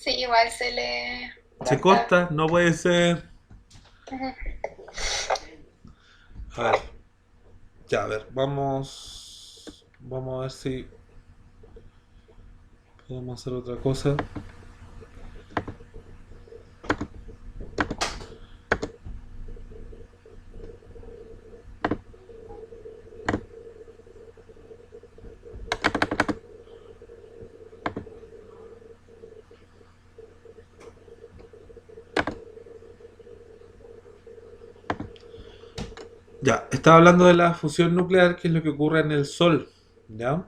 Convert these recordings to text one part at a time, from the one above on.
Sí, igual se le Se corta. corta, no puede ser. Ujú. A ver, ya, a ver, vamos. Vamos a ver si podemos hacer otra cosa. Ya, estaba hablando de la fusión nuclear, que es lo que ocurre en el Sol. ¿Ya?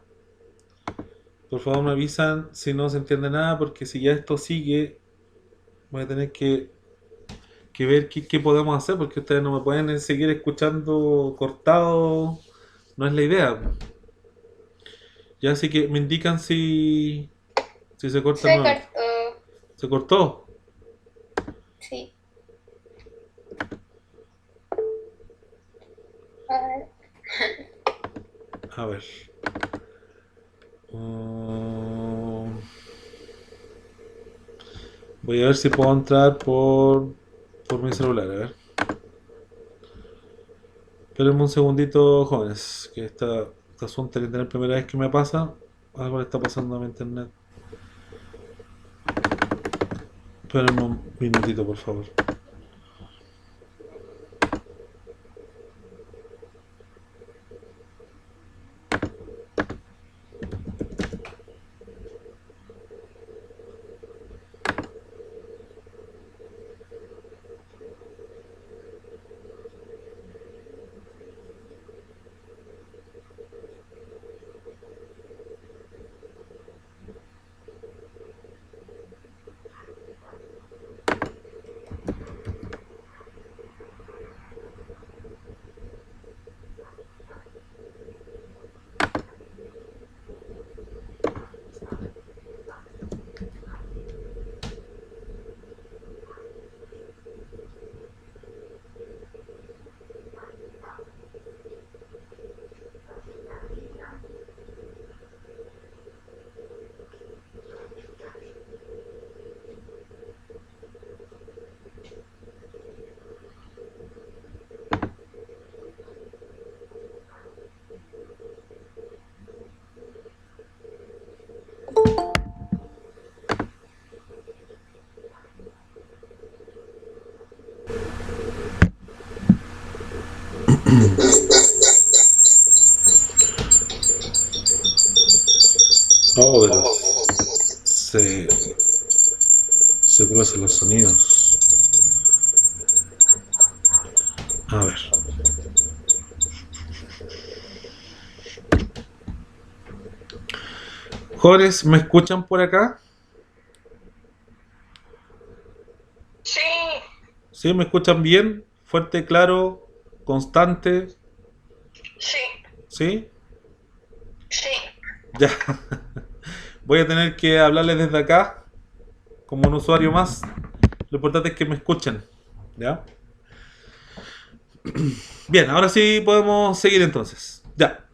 Por favor me avisan si no se entiende nada, porque si ya esto sigue, voy a tener que ver qué podemos hacer, porque ustedes no me pueden seguir escuchando cortado. No es la idea. Ya, así que me indican si se corta Se nuevamente. cortó, ¿Se cortó? sí. A ver. A ver. Mm, voy a ver si puedo entrar por mi celular. A ver. Espérenme un segundito, jóvenes. Que esta asunto que es la primera vez que me pasa. Algo le está pasando a mi internet. Espérenme un minutito, por favor. Oh, pero se cruzan los sonidos. A ver. Jóvenes, ¿me escuchan por acá? Sí, ¿Sí? ¿Me escuchan bien? Fuerte, claro, constante. sí, ¿Sí? sí. Ya. Voy a tener que hablarles desde acá, como un usuario más. Lo importante es que me escuchen. ¿Ya? Bien, ahora sí podemos seguir entonces. Ya.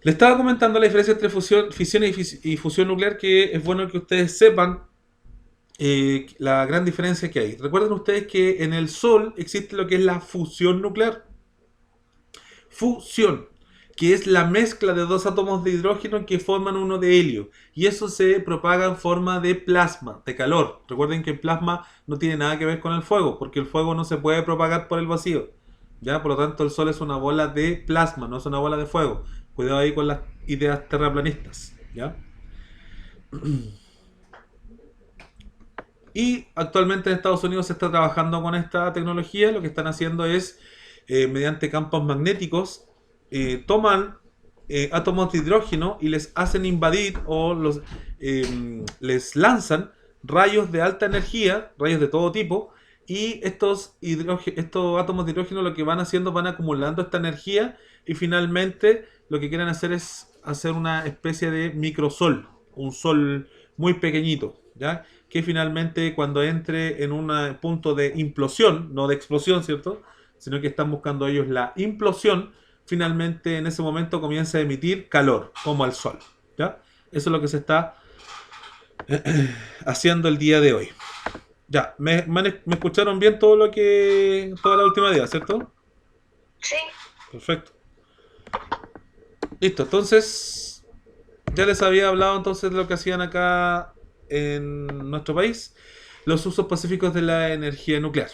Le estaba comentando la diferencia entre fisión y fusión nuclear, que es bueno que ustedes sepan la gran diferencia que hay. Recuerden ustedes que en el Sol existe lo que es la fusión nuclear. Fusión, que es la mezcla de dos átomos de hidrógeno que forman uno de helio. Y eso se propaga en forma de plasma, de calor. Recuerden que el plasma no tiene nada que ver con el fuego, porque el fuego no se puede propagar por el vacío. ¿Ya? Por lo tanto, el Sol es una bola de plasma, no es una bola de fuego. Cuidado ahí con las ideas terraplanistas. ¿Ya? Y actualmente en Estados Unidos se está trabajando con esta tecnología. Lo que están haciendo es, mediante campos magnéticos, toman átomos de hidrógeno y les hacen invadir o les lanzan rayos de alta energía, rayos de todo tipo, y estos átomos de hidrógeno lo que van haciendo, van acumulando esta energía y finalmente lo que quieren hacer es hacer una especie de microsol, un sol muy pequeñito, ¿ya? Que finalmente cuando entre en un punto de implosión, no de explosión, ¿cierto? Sino que están buscando ellos la implosión, finalmente en ese momento comienza a emitir calor, como el sol, ¿ya? Eso es lo que se está haciendo el día de hoy. Ya, me escucharon bien todo lo que, toda la última día, ¿cierto? sí, Perfecto. Listo, entonces ya les había hablado entonces de lo que hacían acá en nuestro país, los usos pacíficos de la energía nuclear.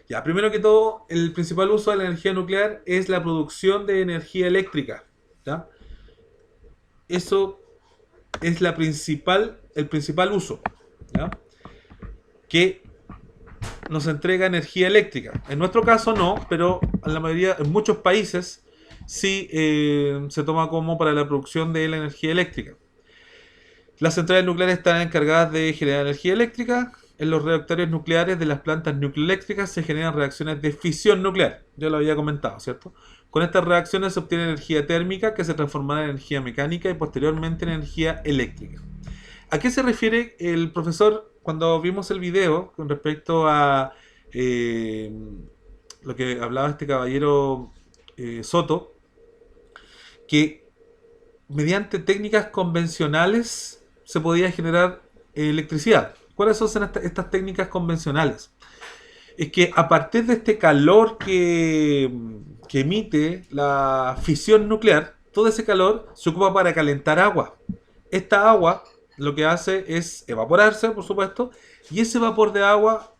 Ya, primero que todo, el principal uso de la energía nuclear es la producción de energía eléctrica. ¿Ya? Eso es el principal uso. ¿Ya? Que nos entrega energía eléctrica. En nuestro caso no, pero en la mayoría, en muchos países sí se toma como para la producción de la energía eléctrica. Las centrales nucleares están encargadas de generar energía eléctrica. En los reactores nucleares de las plantas nucleoeléctricas se generan reacciones de fisión nuclear. Ya lo había comentado, ¿cierto? Con estas reacciones se obtiene energía térmica que se transformará en energía mecánica y posteriormente en energía eléctrica. ¿A qué se refiere el profesor cuando vimos el video con respecto a eh, lo que hablaba este caballero Soto? Que mediante técnicas convencionales se podía generar electricidad. ¿Cuáles son estas técnicas convencionales? Es que a partir de este calor que emite la fisión nuclear, todo ese calor se ocupa para calentar agua. Esta agua lo que hace es evaporarse, por supuesto, y ese vapor de agua,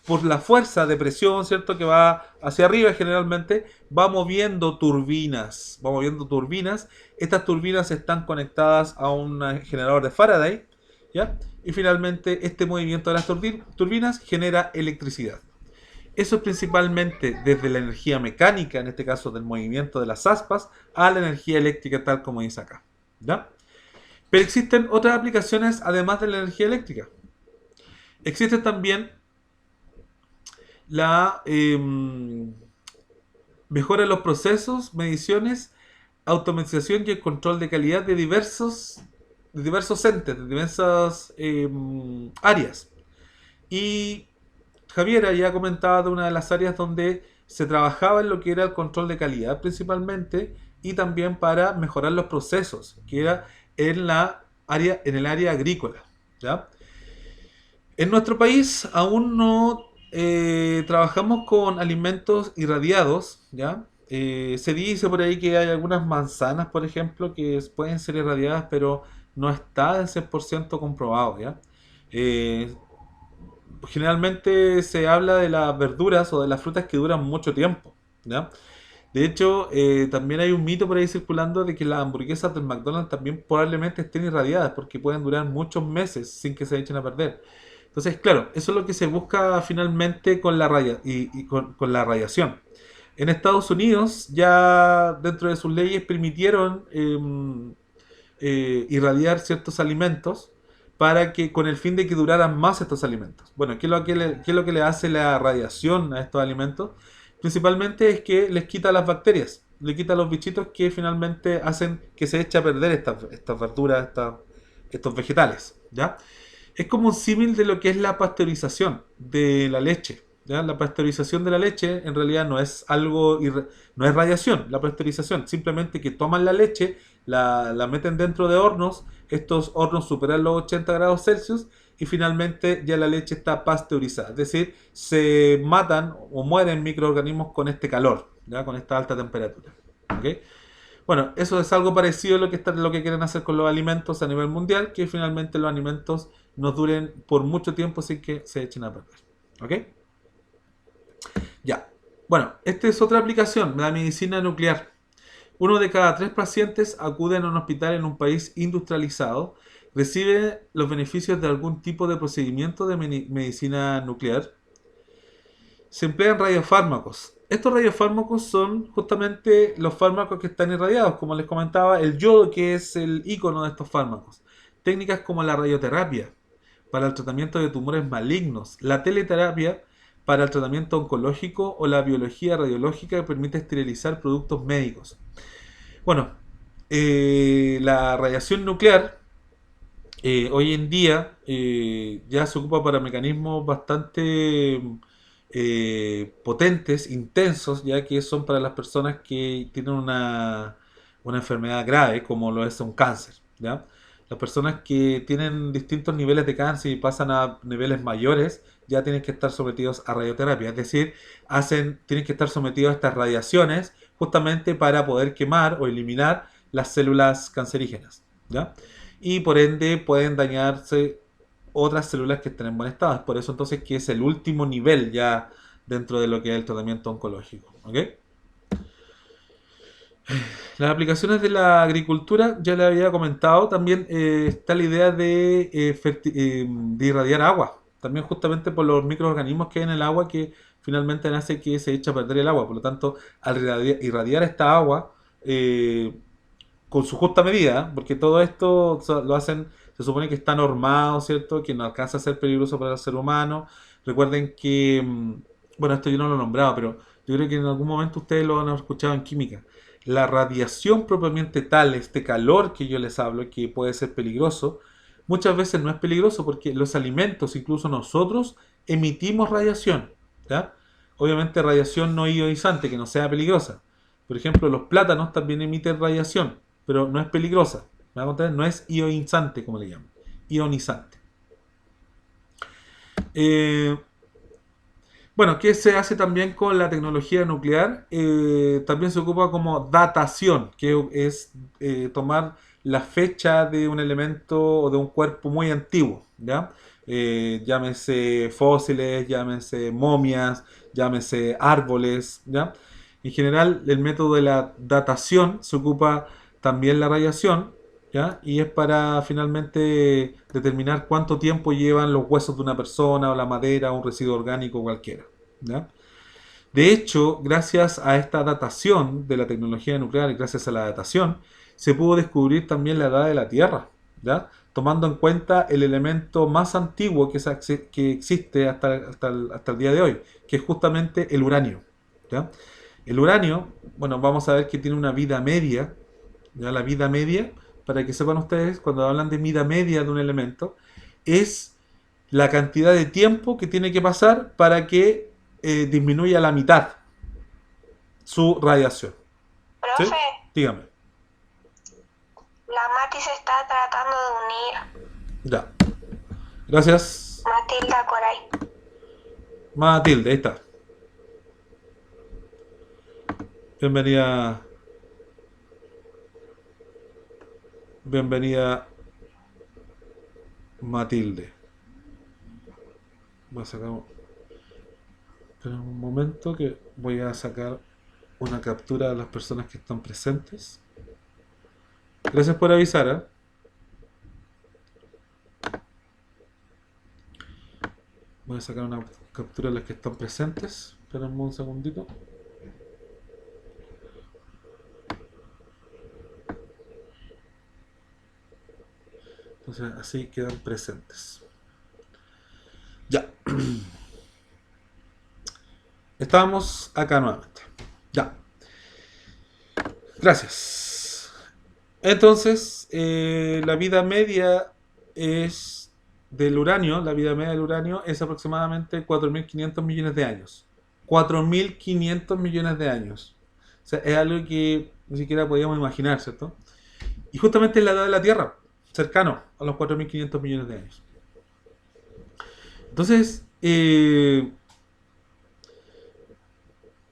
por la fuerza de presión, ¿cierto? Que va hacia arriba generalmente, va moviendo turbinas. Va moviendo turbinas. Estas turbinas están conectadas a un generador de Faraday, ¿ya? Y finalmente este movimiento de las turbinas genera electricidad. Eso es principalmente desde la energía mecánica, en este caso del movimiento de las aspas, a la energía eléctrica tal como dice acá. ¿Ya? Pero existen otras aplicaciones además de la energía eléctrica. Existe también la mejora de los procesos, mediciones, automatización y el control de calidad de diversos entes, de diversas áreas. Y Javiera ya comentaba de una de las áreas donde se trabajaba en lo que era el control de calidad principalmente y también para mejorar los procesos, que era en el área agrícola. ¿Ya? En nuestro país aún no trabajamos con alimentos irradiados, ¿ya? Se dice por ahí que hay algunas manzanas, por ejemplo, que pueden ser irradiadas, pero no está al 100% comprobado, ¿ya? Eh, Generalmente se habla de las verduras o de las frutas que duran mucho tiempo, ¿ya? De hecho, también hay un mito por ahí circulando de que las hamburguesas del McDonald's también probablemente estén irradiadas porque pueden durar muchos meses sin que se echen a perder. Entonces, claro, eso es lo que se busca finalmente con con la radiación. En Estados Unidos ya dentro de sus leyes permitieron irradiar ciertos alimentos para que con el fin de que duraran más estos alimentos. Bueno, qué es lo que le hace la radiación a estos alimentos? Principalmente es que les quita las bacterias, le quita los bichitos que finalmente hacen que se eche a perder estas verduras, estos vegetales, ¿ya? Es como un símil de lo que es la pasteurización de la leche. ¿Ya? La pasteurización de la leche en realidad no es no es radiación, la pasteurización, simplemente que toman la leche, la meten dentro de hornos, estos hornos superan los 80 grados Celsius y finalmente ya la leche está pasteurizada, es decir, se matan o mueren microorganismos con este calor, ¿ya? Con esta alta temperatura. ¿Ok? Bueno, eso es algo parecido a lo que quieren hacer con los alimentos a nivel mundial, que finalmente los alimentos nos duren por mucho tiempo sin que se echen a perder. ¿Ok? Ya. Bueno, esta es otra aplicación, la medicina nuclear. Uno de cada tres pacientes acuden a un hospital en un país industrializado, recibe los beneficios de algún tipo de procedimiento de medicina nuclear. Se emplean radiofármacos. Estos radiofármacos son justamente los fármacos que están irradiados, como les comentaba, el yodo que es el icono de estos fármacos. Técnicas como la radioterapia para el tratamiento de tumores malignos, la teleterapia para el tratamiento oncológico o la biología radiológica que permite esterilizar productos médicos. Bueno, la radiación nuclear hoy en día ya se ocupa para mecanismos bastante potentes, intensos, ya que son para las personas que tienen una enfermedad grave, como lo es un cáncer, ¿ya? Las personas que tienen distintos niveles de cáncer y pasan a niveles mayores ya tienen que estar sometidos a radioterapia, es decir, tienen que estar sometidos a estas radiaciones justamente para poder quemar o eliminar las células cancerígenas, ¿ya? Y por ende pueden dañarse otras células que estén en buen estado. Es por eso entonces que es el último nivel ya dentro de lo que es el tratamiento oncológico, ¿ok? Las aplicaciones de la agricultura, ya le había comentado, también está la idea de irradiar agua, también justamente por los microorganismos que hay en el agua que finalmente hace que se eche a perder el agua. Por lo tanto, al irradiar esta agua con su justa medida, porque todo esto lo hacen, se supone que está normado, ¿cierto? Que no alcanza a ser peligroso para el ser humano. Recuerden que, bueno, esto yo no lo he nombrado, pero yo creo que en algún momento ustedes lo han escuchado en química. La radiación propiamente tal, este calor que yo les hablo, que puede ser peligroso, muchas veces no es peligroso porque los alimentos, incluso nosotros, emitimos radiación, ¿ya? Obviamente radiación no ionizante, que no sea peligrosa. Por ejemplo, los plátanos también emiten radiación, pero no es peligrosa. ¿Me van a contar? No es ionizante, como le llaman. Ionizante. Eh, bueno, ¿qué se hace también con la tecnología nuclear? También se ocupa como datación, que es tomar la fecha de un elemento o de un cuerpo muy antiguo, ¿ya? Llámese fósiles, llámese momias, llámese árboles, ¿ya? En general, el método de la datación se ocupa también la radiación, ¿ya? Y es para finalmente determinar cuánto tiempo llevan los huesos de una persona o la madera o un residuo orgánico cualquiera, ¿ya? De hecho, gracias a esta datación de la tecnología nuclear y gracias a la datación, se pudo descubrir también la edad de la Tierra, ¿ya? Tomando en cuenta el elemento más antiguo que existe hasta el día de hoy, que es justamente el uranio, ¿ya? El uranio, bueno, vamos a ver que tiene una vida media, ¿ya? La vida media, para que sepan ustedes, cuando hablan de vida media de un elemento, es la cantidad de tiempo que tiene que pasar para que disminuya a la mitad su radiación. ¿Sí? Profe, Dígame. la Mati se está tratando de unir. Ya. Gracias. Matilda Coray. Matilde, ahí está. Bienvenida. Bienvenida, Matilde. Voy a sacar un momento que voy a sacar una captura de las personas que están presentes. Gracias por avisar, ¿eh? Voy a sacar una captura de las que están presentes. Esperen un segundito. Entonces así quedan presentes. Ya. Estábamos acá nuevamente. Ya. Gracias. Entonces, la vida media es del uranio, la vida media del uranio es aproximadamente 4.500 millones de años. 4.500 millones de años. O sea, es algo que ni siquiera podíamos imaginar, ¿cierto? Y justamente es la edad de la Tierra, cercano a los 4.500 millones de años. Entonces, es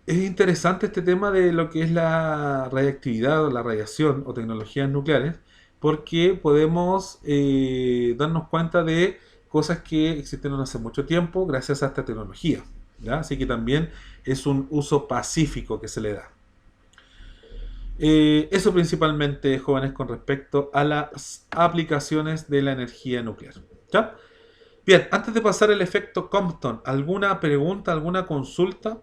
interesante este tema de lo que es la radiactividad o la radiación o tecnologías nucleares, porque podemos darnos cuenta de cosas que existieron hace mucho tiempo gracias a esta tecnología, ¿ya? Así que también es un uso pacífico que se le da. Eso principalmente, jóvenes, con respecto a las aplicaciones de la energía nuclear, ¿ya? Bien, antes de pasar el efecto Compton, ¿alguna pregunta, alguna consulta?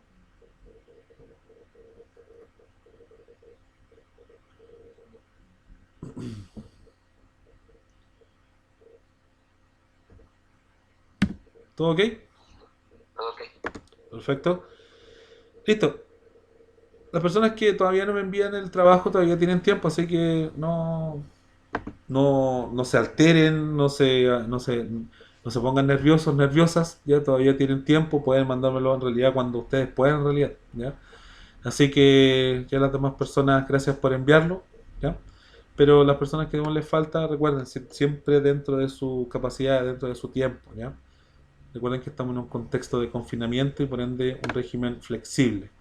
¿Todo ok? Ok. Perfecto. Listo. Las personas que todavía no me envían el trabajo todavía tienen tiempo, así que no se alteren, no se pongan nerviosos, nerviosas, ya todavía tienen tiempo, pueden mandármelo en realidad cuando ustedes puedan en realidad, ¿ya? Así que ya las demás personas, gracias por enviarlo, ¿ya? pero las personas que aún les falta, recuerden, siempre dentro de su capacidad, dentro de su tiempo, ¿ya? Recuerden que estamos en un contexto de confinamiento y por ende un régimen flexible.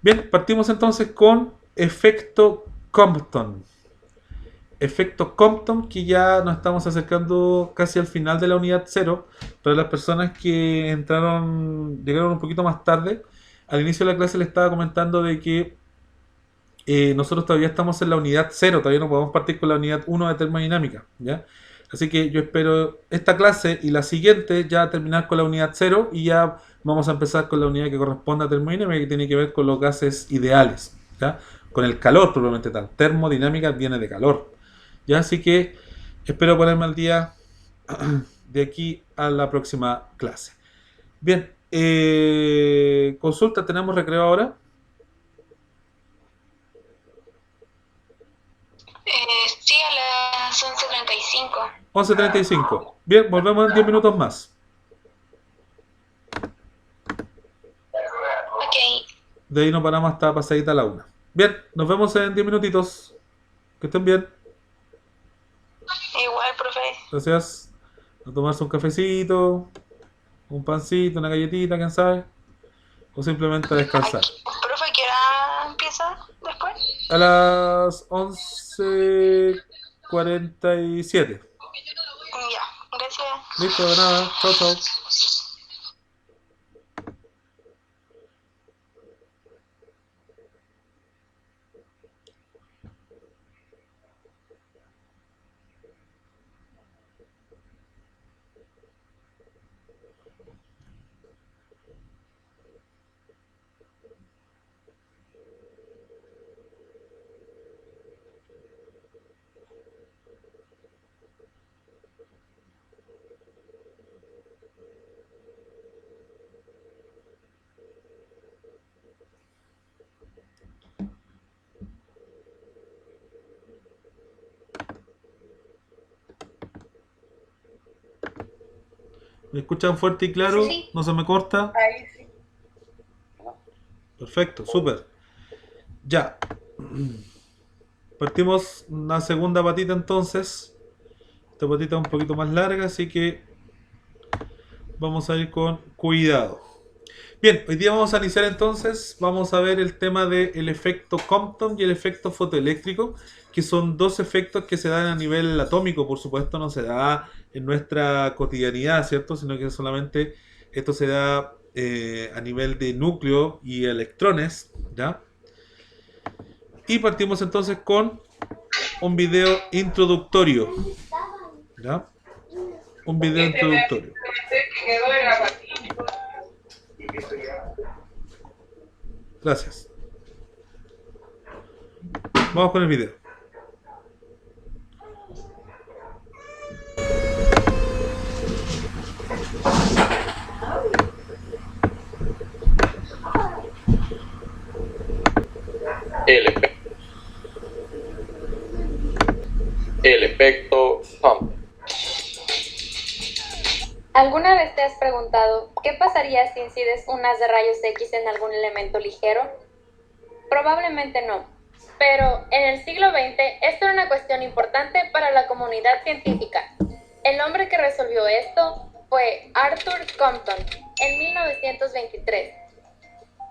Bien, partimos entonces con efecto Compton. Efecto Compton, que ya nos estamos acercando casi al final de la unidad 0. Para las personas que llegaron un poquito más tarde, al inicio de la clase les estaba comentando de que nosotros todavía estamos en la unidad 0, todavía no podemos partir con la unidad 1 de termodinámica, ¿ya? Así que yo espero esta clase y la siguiente ya terminar con la unidad 0 y ya vamos a empezar con la unidad que corresponde a termodinámica, que tiene que ver con los gases ideales, ¿ya? Con el calor probablemente tal. Termodinámica viene de calor, ¿ya? Así que espero ponerme al día de aquí a la próxima clase. Bien, consulta, ¿tenemos recreo ahora? Sí, a las 11:35. 11:35. Bien, volvemos en 10 minutos más. Ok, De ahí nos paramos hasta pasadita a la 1. Bien, nos vemos en 10 minutitos. Que estén bien. igual, profe. Gracias. A tomarse un cafecito, un pancito, una galletita, quién sabe. O simplemente a descansar. Profe, ¿qué hora empieza después? A las 11:47. Ya, gracias. Listo, de nada. Chao, chao. ¿Me escuchan fuerte y claro? Sí. ¿No se me corta? Ahí sí. Perfecto, súper. Ya. Partimos una segunda patita entonces. Esta patita es un poquito más larga, así que vamos a ir con cuidado. Bien, hoy día vamos a iniciar entonces, vamos a ver el tema del efecto Compton y el efecto fotoeléctrico, que son dos efectos que se dan a nivel atómico, por supuesto no se da en nuestra cotidianidad, ¿cierto? Sino que solamente esto se da a nivel de núcleo y electrones, ¿ya? Y partimos entonces con un video introductorio, ¿ya? Un video introductorio. Gracias. Vamos con el video. El efecto Compton. ¿Alguna vez te has preguntado qué pasaría si incides un haz de rayos X en algún elemento ligero? Probablemente no, pero en el siglo XX esto era una cuestión importante para la comunidad científica. El hombre que resolvió esto fue Arthur Compton en 1923.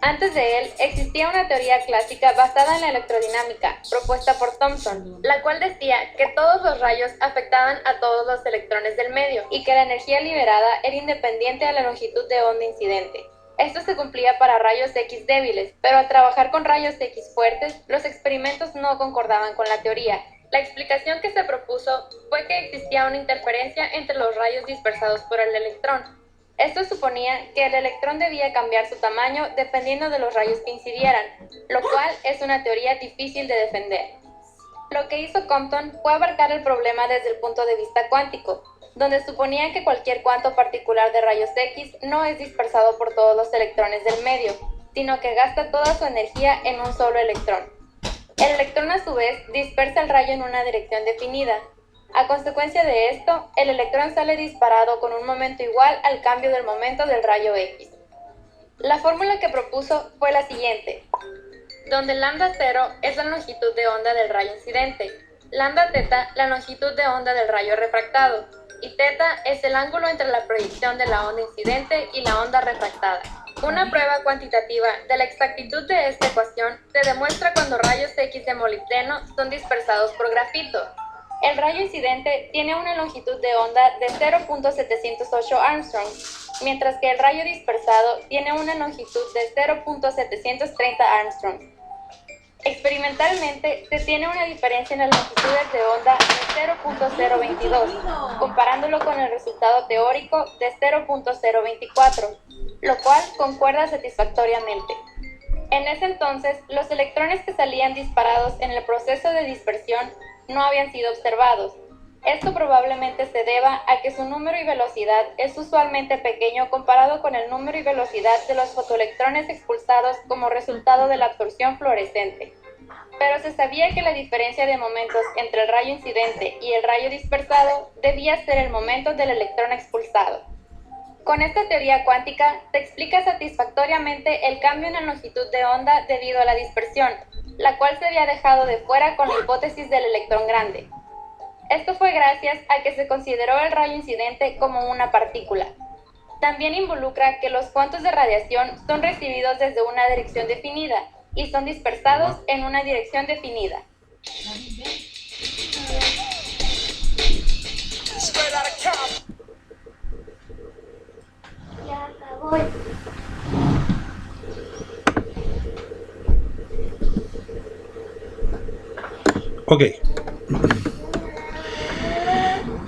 Antes de él existía una teoría clásica basada en la electrodinámica, propuesta por Thomson, la cual decía que todos los rayos afectaban a todos los electrones del medio y que la energía liberada era independiente a la longitud de onda incidente. Esto se cumplía para rayos X débiles, pero al trabajar con rayos X fuertes, los experimentos no concordaban con la teoría. La explicación que se propuso fue que existía una interferencia entre los rayos dispersados por el electrón. Esto suponía que el electrón debía cambiar su tamaño dependiendo de los rayos que incidieran, lo cual es una teoría difícil de defender. Lo que hizo Compton fue abarcar el problema desde el punto de vista cuántico, donde suponía que cualquier cuanto particular de rayos X no es dispersado por todos los electrones del medio, sino que gasta toda su energía en un solo electrón. El electrón a su vez dispersa el rayo en una dirección definida. A consecuencia de esto, el electrón sale disparado con un momento igual al cambio del momento del rayo X. La fórmula que propuso fue la siguiente, donde lambda 0 es la longitud de onda del rayo incidente, lambda teta la longitud de onda del rayo refractado, y teta es el ángulo entre la proyección de la onda incidente y la onda refractada. Una prueba cuantitativa de la exactitud de esta ecuación se demuestra cuando rayos X de molibdeno son dispersados por grafito. El rayo incidente tiene una longitud de onda de 0.708 Armstrong, mientras que el rayo dispersado tiene una longitud de 0.730 Armstrong. Experimentalmente, se tiene una diferencia en las longitudes de onda de 0.022, comparándolo con el resultado teórico de 0.024, lo cual concuerda satisfactoriamente. En ese entonces, los electrones que salían disparados en el proceso de dispersión no habían sido observados. Esto probablemente se deba a que su número y velocidad es usualmente pequeño comparado con el número y velocidad de los fotoelectrones expulsados como resultado de la absorción fluorescente. Pero se sabía que la diferencia de momentos entre el rayo incidente y el rayo dispersado debía ser el momento del electrón expulsado. Con esta teoría cuántica se explica satisfactoriamente el cambio en la longitud de onda debido a la dispersión, la cual se había dejado de fuera con la hipótesis del electrón grande. Esto fue gracias a que se consideró el rayo incidente como una partícula. También involucra que los cuantos de radiación son recibidos desde una dirección definida y son dispersados en una dirección definida. Ya acabó. Ok.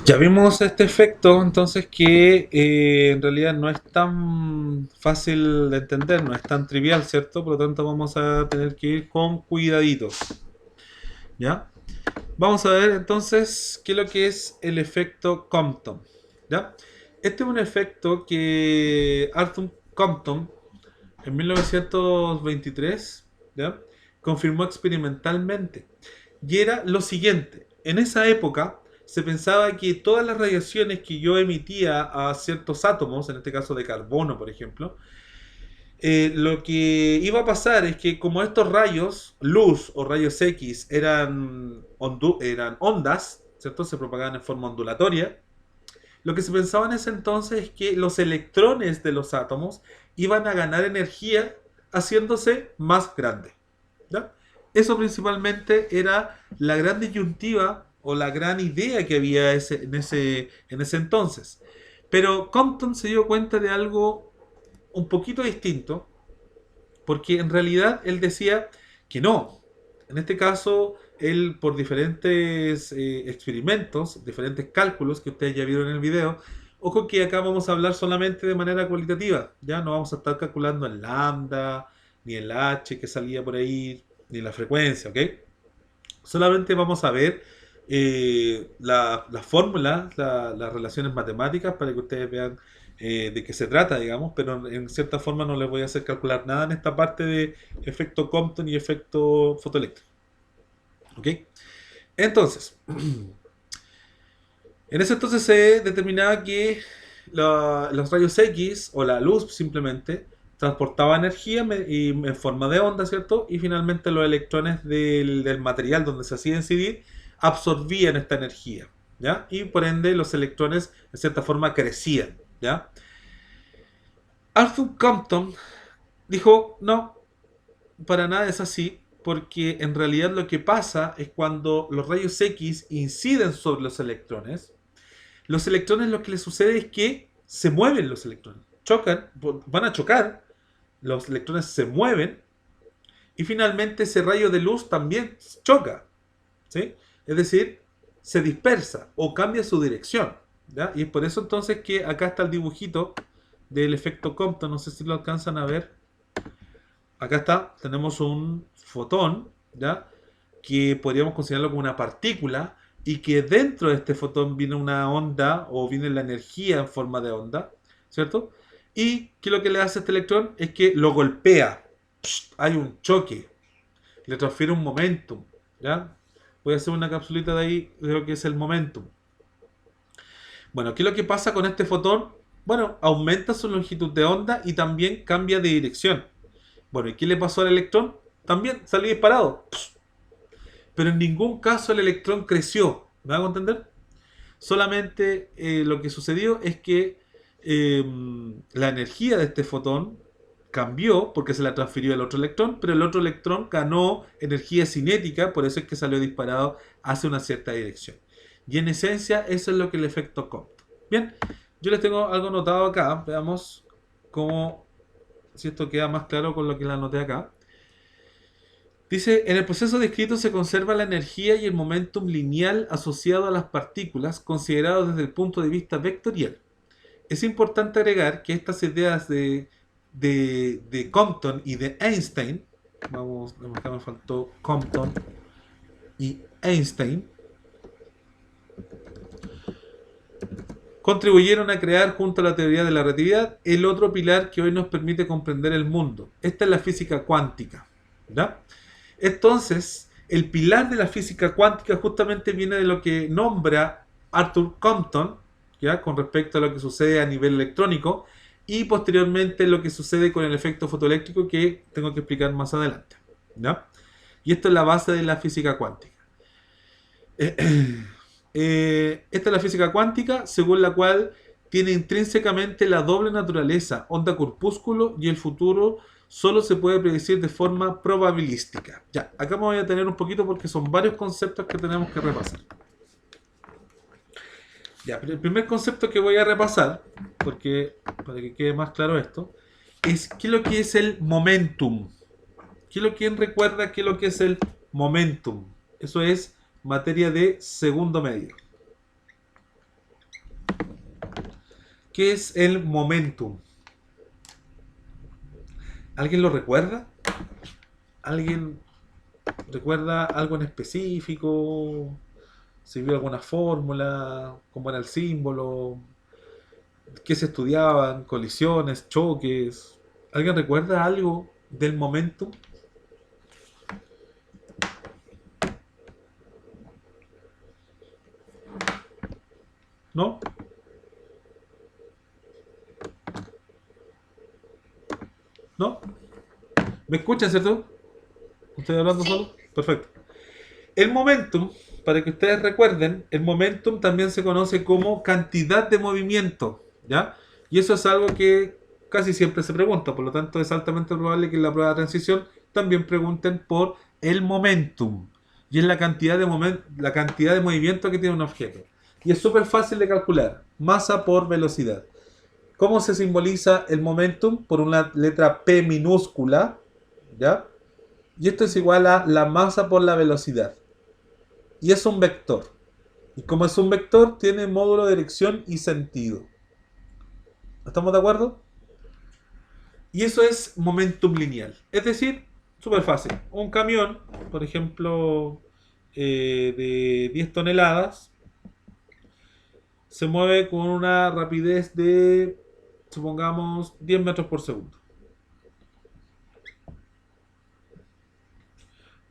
Ya vimos este efecto, entonces que en realidad no es tan fácil de entender, no es tan trivial, ¿cierto? Por lo tanto vamos a tener que ir con cuidaditos. ¿Ya? Vamos a ver entonces qué es lo que es el efecto Compton. ¿Ya? Este es un efecto que Arthur Compton en 1923, ¿ya?, confirmó experimentalmente. Y era lo siguiente: en esa época se pensaba que todas las radiaciones que yo emitía a ciertos átomos, en este caso de carbono, por ejemplo, lo que iba a pasar es que como estos rayos, luz o rayos X, eran ondas, ¿cierto? Se propagaban en forma ondulatoria. Lo que se pensaba en ese entonces es que los electrones de los átomos iban a ganar energía haciéndose más grandes, ¿ya? Eso principalmente era la gran disyuntiva o la gran idea que había en ese entonces. Pero Compton se dio cuenta de algo un poquito distinto, porque en realidad él decía que no. En este caso, él, por diferentes experimentos, diferentes cálculos que ustedes ya vieron en el video, ojo que acá vamos a hablar solamente de manera cualitativa, ya no vamos a estar calculando el lambda, ni el h que salía por ahí, ni la frecuencia, ¿ok? Solamente vamos a ver las fórmulas, las relaciones matemáticas para que ustedes vean de qué se trata, digamos, pero en cierta forma no les voy a hacer calcular nada en esta parte de efecto Compton y efecto fotoeléctrico. ¿Ok? Entonces, en ese entonces se determinaba que los rayos X o la luz simplemente transportaba energía en forma de onda, ¿cierto? Y finalmente los electrones del material donde se hacía incidir absorbían esta energía, ¿ya? Y por ende los electrones de cierta forma crecían, ¿ya? Arthur Compton dijo, no, para nada es así, porque en realidad lo que pasa es cuando los rayos X inciden sobre los electrones lo que les sucede es que se mueven los electrones, chocan, van a chocar, los electrones se mueven y finalmente ese rayo de luz también choca, ¿sí? Es decir, se dispersa o cambia su dirección, ¿ya? Y es por eso entonces que acá está el dibujito del efecto Compton, no sé si lo alcanzan a ver. Acá está, tenemos un fotón, ¿ya?, que podríamos considerarlo como una partícula y que dentro de este fotón viene una onda o viene la energía en forma de onda, ¿cierto? Y que lo que le hace este electrón es que lo golpea. Hay un choque, le transfiere un momentum, ¿ya? Voy a hacer una capsulita de ahí de lo que es el momentum. Bueno, ¿qué es lo que pasa con este fotón? Bueno, aumenta su longitud de onda y también cambia de dirección. Bueno, ¿y qué le pasó al electrón? También salió disparado. pero en ningún caso el electrón creció. ¿Me hago entender? Solamente lo que sucedió es que la energía de este fotón cambió porque se la transfirió al otro electrón, pero el otro electrón ganó energía cinética, por eso es que salió disparado hacia una cierta dirección. Y en esencia eso es lo que es el efecto Compton. Bien, yo les tengo algo notado acá, veamos cómo, si esto queda más claro con lo que la anoté acá. Dice, en el proceso descrito se conserva la energía y el momentum lineal asociado a las partículas, considerados desde el punto de vista vectorial. Es importante agregar que estas ideas de Compton y de Einstein, vamos, acá me faltó Compton y Einstein, contribuyeron a crear, junto a la teoría de la relatividad, el otro pilar que hoy nos permite comprender el mundo. Esta es la física cuántica, ¿ya? Entonces, el pilar de la física cuántica justamente viene de lo que nombra Arthur Compton, ¿ya? Con respecto a lo que sucede a nivel electrónico, y posteriormente lo que sucede con el efecto fotoeléctrico, que tengo que explicar más adelante, ¿ya? Y esto es la base de la física cuántica. Esta es la física cuántica, según la cual tiene intrínsecamente la doble naturaleza, onda-corpúsculo, y el futuro solo se puede predecir de forma probabilística. Ya, acá me voy a tener un poquito porque son varios conceptos que tenemos que repasar. Ya, pero el primer concepto que voy a repasar, porque para que quede más claro esto, es qué es lo que es el momentum. ¿Quién recuerda qué es lo que es el momentum? Eso es materia de segundo medio. ¿Qué es el momentum? ¿Alguien lo recuerda? ¿Alguien recuerda algo en específico? ¿Se vio alguna fórmula? ¿Cómo era el símbolo? ¿Qué se estudiaban? ¿Colisiones? ¿Choques? ¿Alguien recuerda algo del momentum? ¿No? ¿No? ¿Me escuchan, cierto? ¿Estoy hablando solo? Perfecto. El momentum, para que ustedes recuerden, el momentum también se conoce como cantidad de movimiento, ¿ya? Y eso es algo que casi siempre se pregunta, por lo tanto es altamente probable que en la prueba de transición también pregunten por el momentum. Y es la cantidad de movimiento que tiene un objeto. Y es súper fácil de calcular, masa por velocidad. ¿Cómo se simboliza el momentum? Por una letra P minúscula, ¿ya? Y esto es igual a la masa por la velocidad. Y es un vector. Y como es un vector, tiene módulo de dirección y sentido. ¿Estamos de acuerdo? Y eso es momentum lineal. Es decir, súper fácil. Un camión, por ejemplo, de 10 toneladas, se mueve con una rapidez de, supongamos, 10 metros por segundo.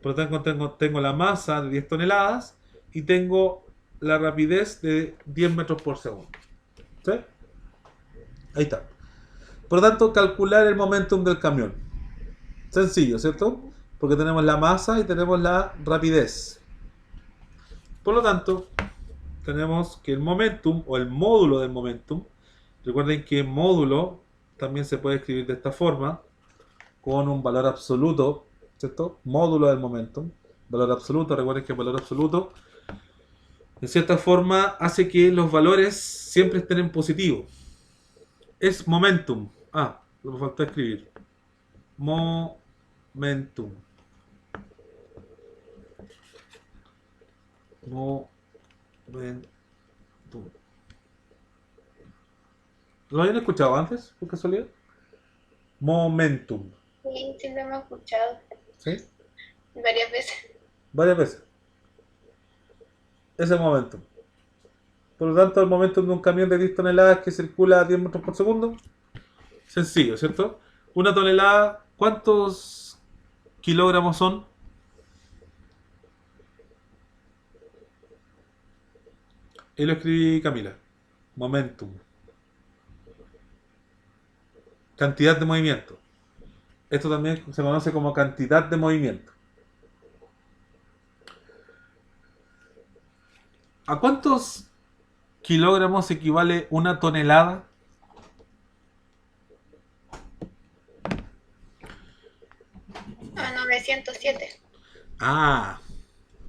Por lo tanto, tengo la masa de 10 toneladas y tengo la rapidez de 10 metros por segundo. ¿Sí? Ahí está. Por lo tanto, calcular el momentum del camión. Sencillo, ¿cierto? Porque tenemos la masa y tenemos la rapidez. Por lo tanto, tenemos que el momentum o el módulo del momentum, recuerden que módulo también se puede escribir de esta forma, con un valor absoluto, ¿cierto? Módulo del momentum, valor absoluto, recuerden que el valor absoluto, de cierta forma, hace que los valores siempre estén en positivo. Es momentum. Me faltó escribir. Momentum. Momentum. ¿Lo habían escuchado antes, por casualidad? Momentum. Sí, sí lo hemos escuchado ¿Sí? varias veces. Varias veces. Ese momentum. Por lo tanto, el momentum de un camión de 10 toneladas que circula a 10 metros por segundo. Sencillo, ¿cierto? Una tonelada, ¿cuántos kilogramos son? Y lo escribí Camila. Momentum. Cantidad de movimiento. Esto también se conoce como cantidad de movimiento. ¿A cuántos kilogramos equivale una tonelada? A 907. Ah,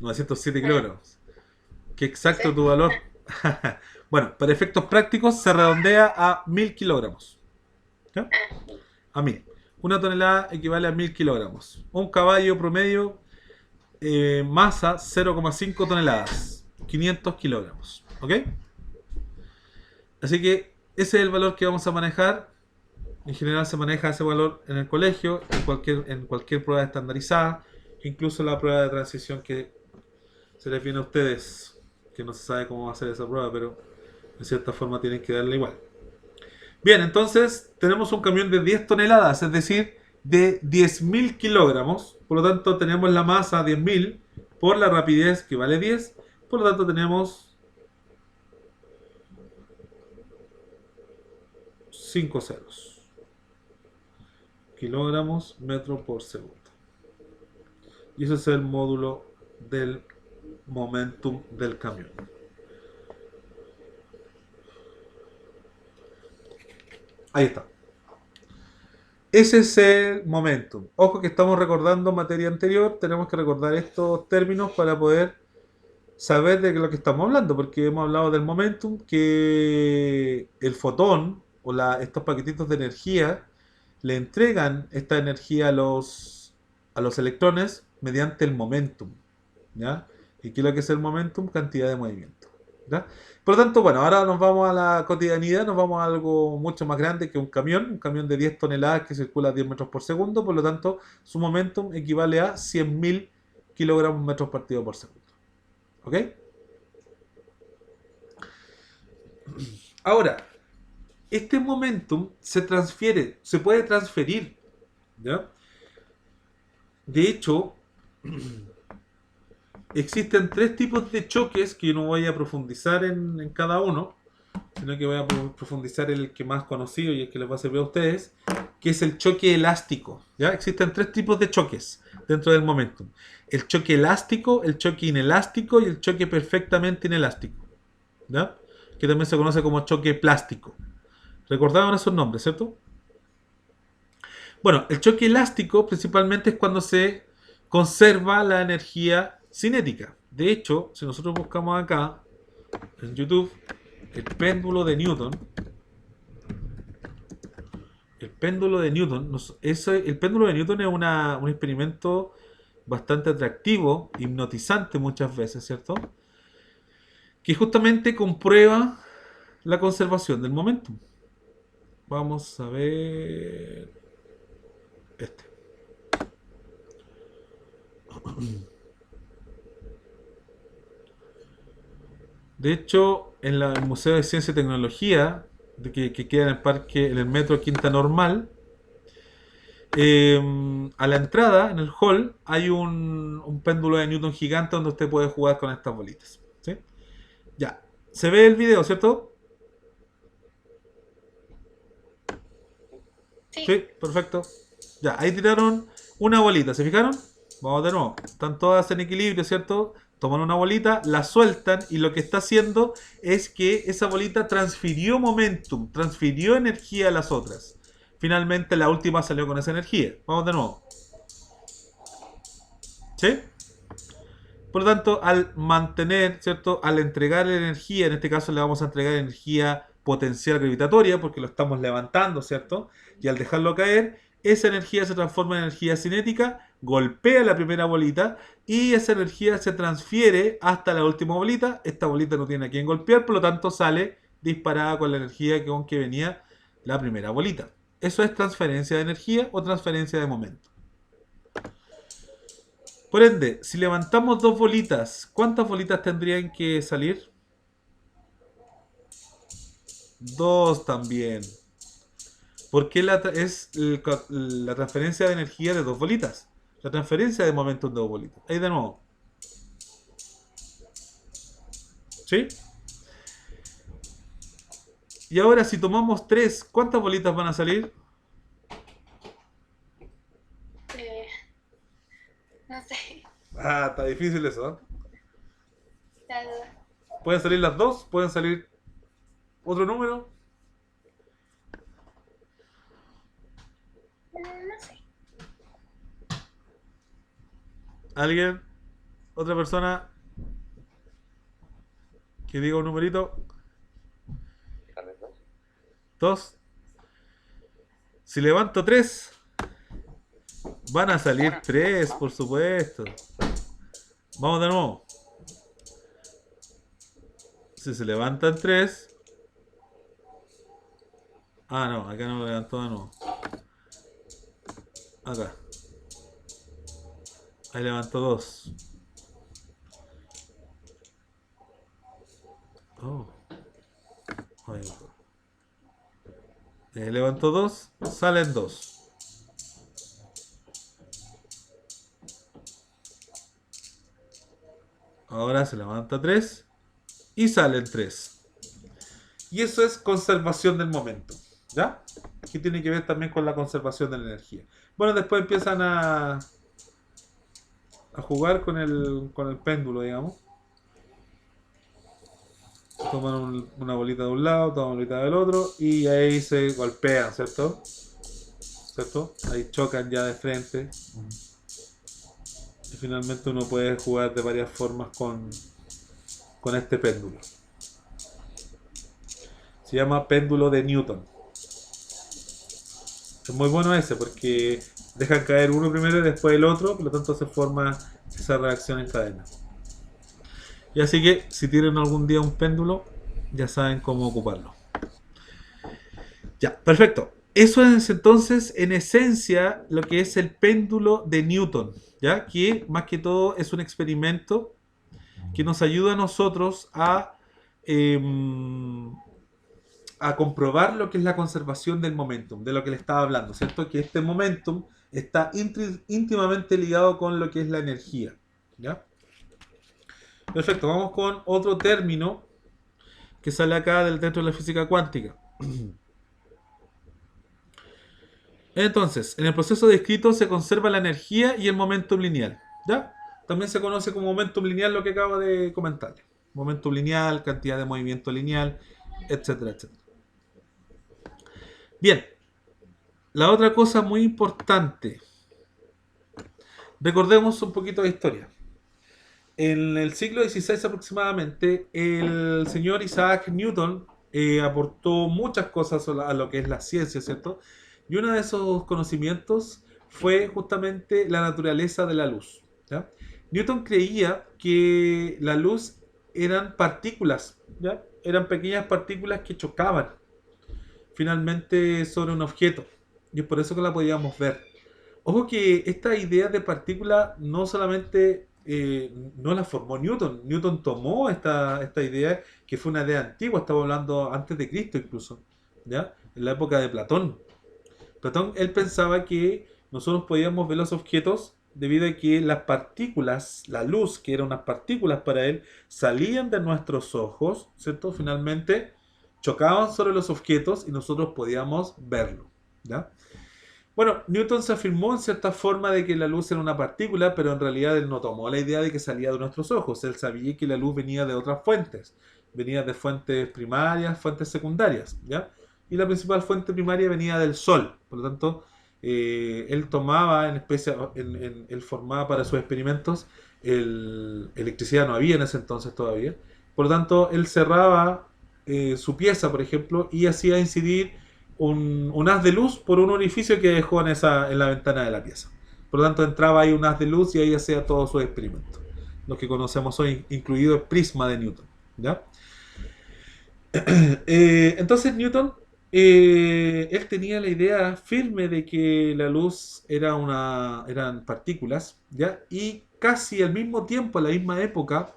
907 Mm, kilogramos. Qué exacto sí. tu valor. Bueno, para efectos prácticos se redondea a 1000 kilogramos. ¿Ya? A 1000. Una tonelada equivale a 1000 kilogramos. Un caballo promedio, masa 0,5 toneladas. 500 kilogramos. ¿Ok? Así que ese es el valor que vamos a manejar. En general se maneja ese valor en el colegio, en cualquier prueba estandarizada, incluso la prueba de transición que se les viene a ustedes, que no se sabe cómo va a ser esa prueba, pero de cierta forma tienen que darle igual. Bien, entonces tenemos un camión de 10 toneladas, es decir, de 10.000 kilogramos. Por lo tanto, tenemos la masa 10.000 por la rapidez que vale 10. Por lo tanto, tenemos 5 ceros. Kilogramos metro por segundo. Y ese es el módulo del momentum del camión. Ahí está. Ese es el momentum. Ojo que estamos recordando materia anterior, tenemos que recordar estos términos para poder saber de lo que estamos hablando, porque hemos hablado del momentum, que el fotón o estos paquetitos de energía le entregan esta energía a los electrones mediante el momentum. ¿Ya? ¿Y qué es lo que es el momentum? Cantidad de movimiento. ¿Ya? Por lo tanto, bueno, ahora nos vamos a la cotidianidad, nos vamos a algo mucho más grande que un camión de 10 toneladas que circula a 10 metros por segundo, por lo tanto, su momentum equivale a 100.000 kilogramos metros partidos por segundo. ¿Ok? Ahora, este momentum se puede transferir. ¿Ya? De hecho, existen tres tipos de choques que yo no voy a profundizar en cada uno, sino que voy a profundizar en el que más conocido y el que les va a servir a ustedes, que es el choque elástico. ¿Ya? Existen tres tipos de choques dentro del momentum. El choque elástico, el choque inelástico y el choque perfectamente inelástico. ¿Ya? Que también se conoce como choque plástico. Recordaban esos nombres, ¿cierto? Bueno, el choque elástico principalmente es cuando se conserva la energía cinética. De hecho, si nosotros buscamos acá en YouTube el péndulo de Newton, el péndulo de Newton, el péndulo de Newton es un experimento bastante atractivo, hipnotizante muchas veces, ¿cierto? Que justamente comprueba la conservación del momentum. Vamos a ver este. De hecho, en el Museo de Ciencia y Tecnología, que queda en el parque, en el metro Quinta Normal, a la entrada, en el hall, hay un péndulo de Newton gigante donde usted puede jugar con estas bolitas. ¿Sí? Ya. ¿Se ve el video, cierto? Sí. Sí, perfecto. Ya, ahí tiraron una bolita, ¿se fijaron? Vamos de nuevo. Están todas en equilibrio, ¿cierto? Toman una bolita, la sueltan y lo que está haciendo es que esa bolita transfirió momentum, transfirió energía a las otras. Finalmente la última salió con esa energía. Vamos de nuevo. ¿Sí? Por lo tanto, al mantener, ¿cierto? Al entregar energía, en este caso le vamos a entregar energía potencial gravitatoria porque lo estamos levantando, ¿cierto? Y al dejarlo caer, esa energía se transforma en energía cinética, golpea la primera bolita y esa energía se transfiere hasta la última bolita. Esta bolita no tiene a quién golpear, por lo tanto sale disparada con la energía con que venía la primera bolita. Eso es transferencia de energía o transferencia de momento. Por ende, si levantamos dos bolitas, ¿cuántas bolitas tendrían que salir? Dos también. Porque es la transferencia de energía de dos bolitas. La transferencia de momentum de dos bolitas. Ahí de nuevo. ¿Sí? Y ahora si tomamos tres, ¿cuántas bolitas van a salir? No sé. Ah, está difícil eso, ¿eh? La duda. Pueden salir las dos, pueden salir otro número. No sé. ¿Alguien? ¿Otra persona? Que diga un numerito. Déjame dos. 2. Si levanto 3, van a salir 3, por supuesto. Vamos de nuevo. Si se levantan 3. Ah, no, acá no lo levantó de nuevo. Acá. Ahí levantó 2. Oh. Ahí levantó 2, salen 2. Ahora se levanta 3 y salen 3. Y eso es conservación del momento. ¿Ya? Que tiene que ver también con la conservación de la energía. Bueno, después empiezan a jugar con el péndulo, digamos. Toman una bolita de un lado, toman una bolita del otro y ahí se golpean, ¿cierto? ¿Cierto? Ahí chocan ya de frente. Y finalmente uno puede jugar de varias formas con este péndulo. Se llama péndulo de Newton. Es muy bueno ese porque dejan caer uno primero y después el otro, por lo tanto se forma esa reacción en cadena. Y así que si tienen algún día un péndulo, ya saben cómo ocuparlo. Ya, perfecto. Eso es entonces en esencia lo que es el péndulo de Newton, ¿ya? Que más que todo es un experimento que nos ayuda a nosotros a comprobar lo que es la conservación del momentum, de lo que le estaba hablando, ¿cierto? Que este momentum está íntimamente ligado con lo que es la energía, ¿ya? Perfecto, vamos con otro término que sale acá dentro de la física cuántica. Entonces, en el proceso descrito se conserva la energía y el momentum lineal, ¿ya? También se conoce como momentum lineal lo que acabo de comentar. Momentum lineal, cantidad de movimiento lineal, etcétera, etcétera. Bien, la otra cosa muy importante. Recordemos un poquito de historia. En el siglo XVI aproximadamente, el señor Isaac Newton aportó muchas cosas a lo que es la ciencia, ¿cierto? Y uno de esos conocimientos fue justamente la naturaleza de la luz, ¿ya? Newton creía que la luz eran partículas, ¿ya? Eran pequeñas partículas que chocaban finalmente sobre un objeto. Y es por eso que la podíamos ver. Ojo que esta idea de partícula no solamente no la formó Newton. Newton tomó esta idea, que fue una idea antigua, estamos hablando antes de Cristo incluso, ¿ya? En la época de Platón. Platón, él pensaba que nosotros podíamos ver los objetos debido a que las partículas, la luz, que eran unas partículas para él, salían de nuestros ojos, ¿cierto? Finalmente chocaban sobre los objetos y nosotros podíamos verlo, ¿ya? Bueno, Newton se afirmó en cierta forma de que la luz era una partícula, pero en realidad él no tomó la idea de que salía de nuestros ojos. Él sabía que la luz venía de otras fuentes. Venía de fuentes primarias, fuentes secundarias, ¿ya? Y la principal fuente primaria venía del sol. Por lo tanto, él tomaba él formaba para sus experimentos electricidad no había en ese entonces todavía. Por lo tanto, él cerraba su pieza, por ejemplo, y hacía incidir un haz de luz por un orificio que dejó en la ventana de la pieza. Por lo tanto, entraba ahí un haz de luz y ahí hacía todos sus experimentos. Los que conocemos hoy, incluido el prisma de Newton, ¿ya? Entonces Newton, él tenía la idea firme de que la luz eran partículas, ¿ya? Y casi al mismo tiempo, a la misma época,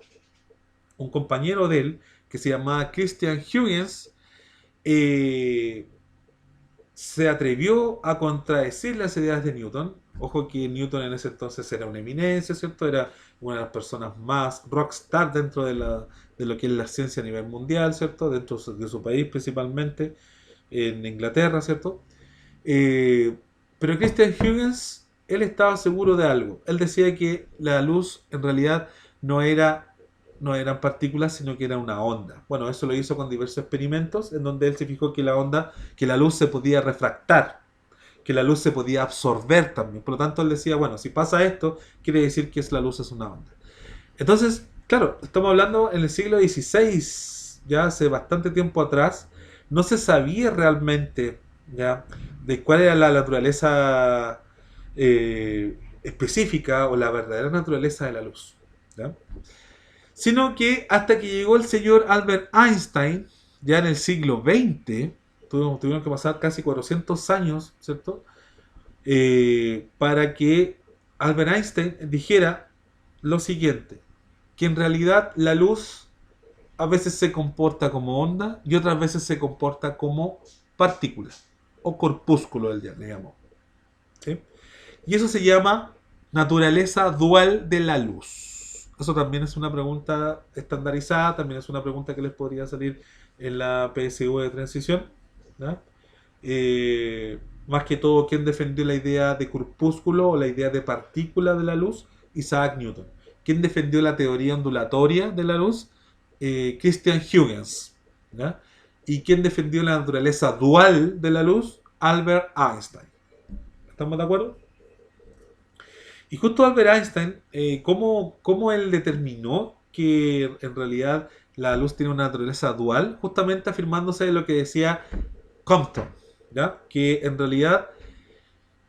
un compañero de él, que se llamaba Christian Huygens, se atrevió a contradecir las ideas de Newton. Ojo que Newton en ese entonces era una eminencia, ¿cierto? Era una de las personas más rockstar dentro de lo que es la ciencia a nivel mundial, ¿cierto? Dentro de su país principalmente, en Inglaterra, ¿cierto? Pero Christian Huygens, él estaba seguro de algo. Él decía que la luz en realidad no era no eran partículas, sino que era una onda. Bueno, eso lo hizo con diversos experimentos en donde él se fijó que que la luz se podía refractar, que la luz se podía absorber también. Por lo tanto, él decía, bueno, si pasa esto, quiere decir que la luz es una onda. Entonces, claro, estamos hablando en el siglo XVI, ya hace bastante tiempo atrás, no se sabía realmente ya de cuál era la naturaleza específica o la verdadera naturaleza de la luz, ¿ya? Sino que hasta que llegó el señor Albert Einstein, ya en el siglo XX, tuvieron que pasar casi 400 años, ¿cierto? Para que Albert Einstein dijera lo siguiente, que en realidad la luz a veces se comporta como onda y otras veces se comporta como partícula o corpúsculo, le llamó. ¿Sí? Y eso se llama naturaleza dual de la luz. Eso también es una pregunta estandarizada, también es una pregunta que les podría salir en la PSU de transición, ¿ya? Más que todo, ¿quién defendió la idea de corpúsculo o la idea de partícula de la luz? Isaac Newton. ¿Quién defendió la teoría ondulatoria de la luz? Christian Huygens, ¿ya? ¿Y quién defendió la naturaleza dual de la luz? Albert Einstein. ¿Estamos de acuerdo? Y justo Albert Einstein, ¿cómo él determinó que en realidad la luz tiene una naturaleza dual? Justamente afirmándose de lo que decía Compton, ¿ya? Que en realidad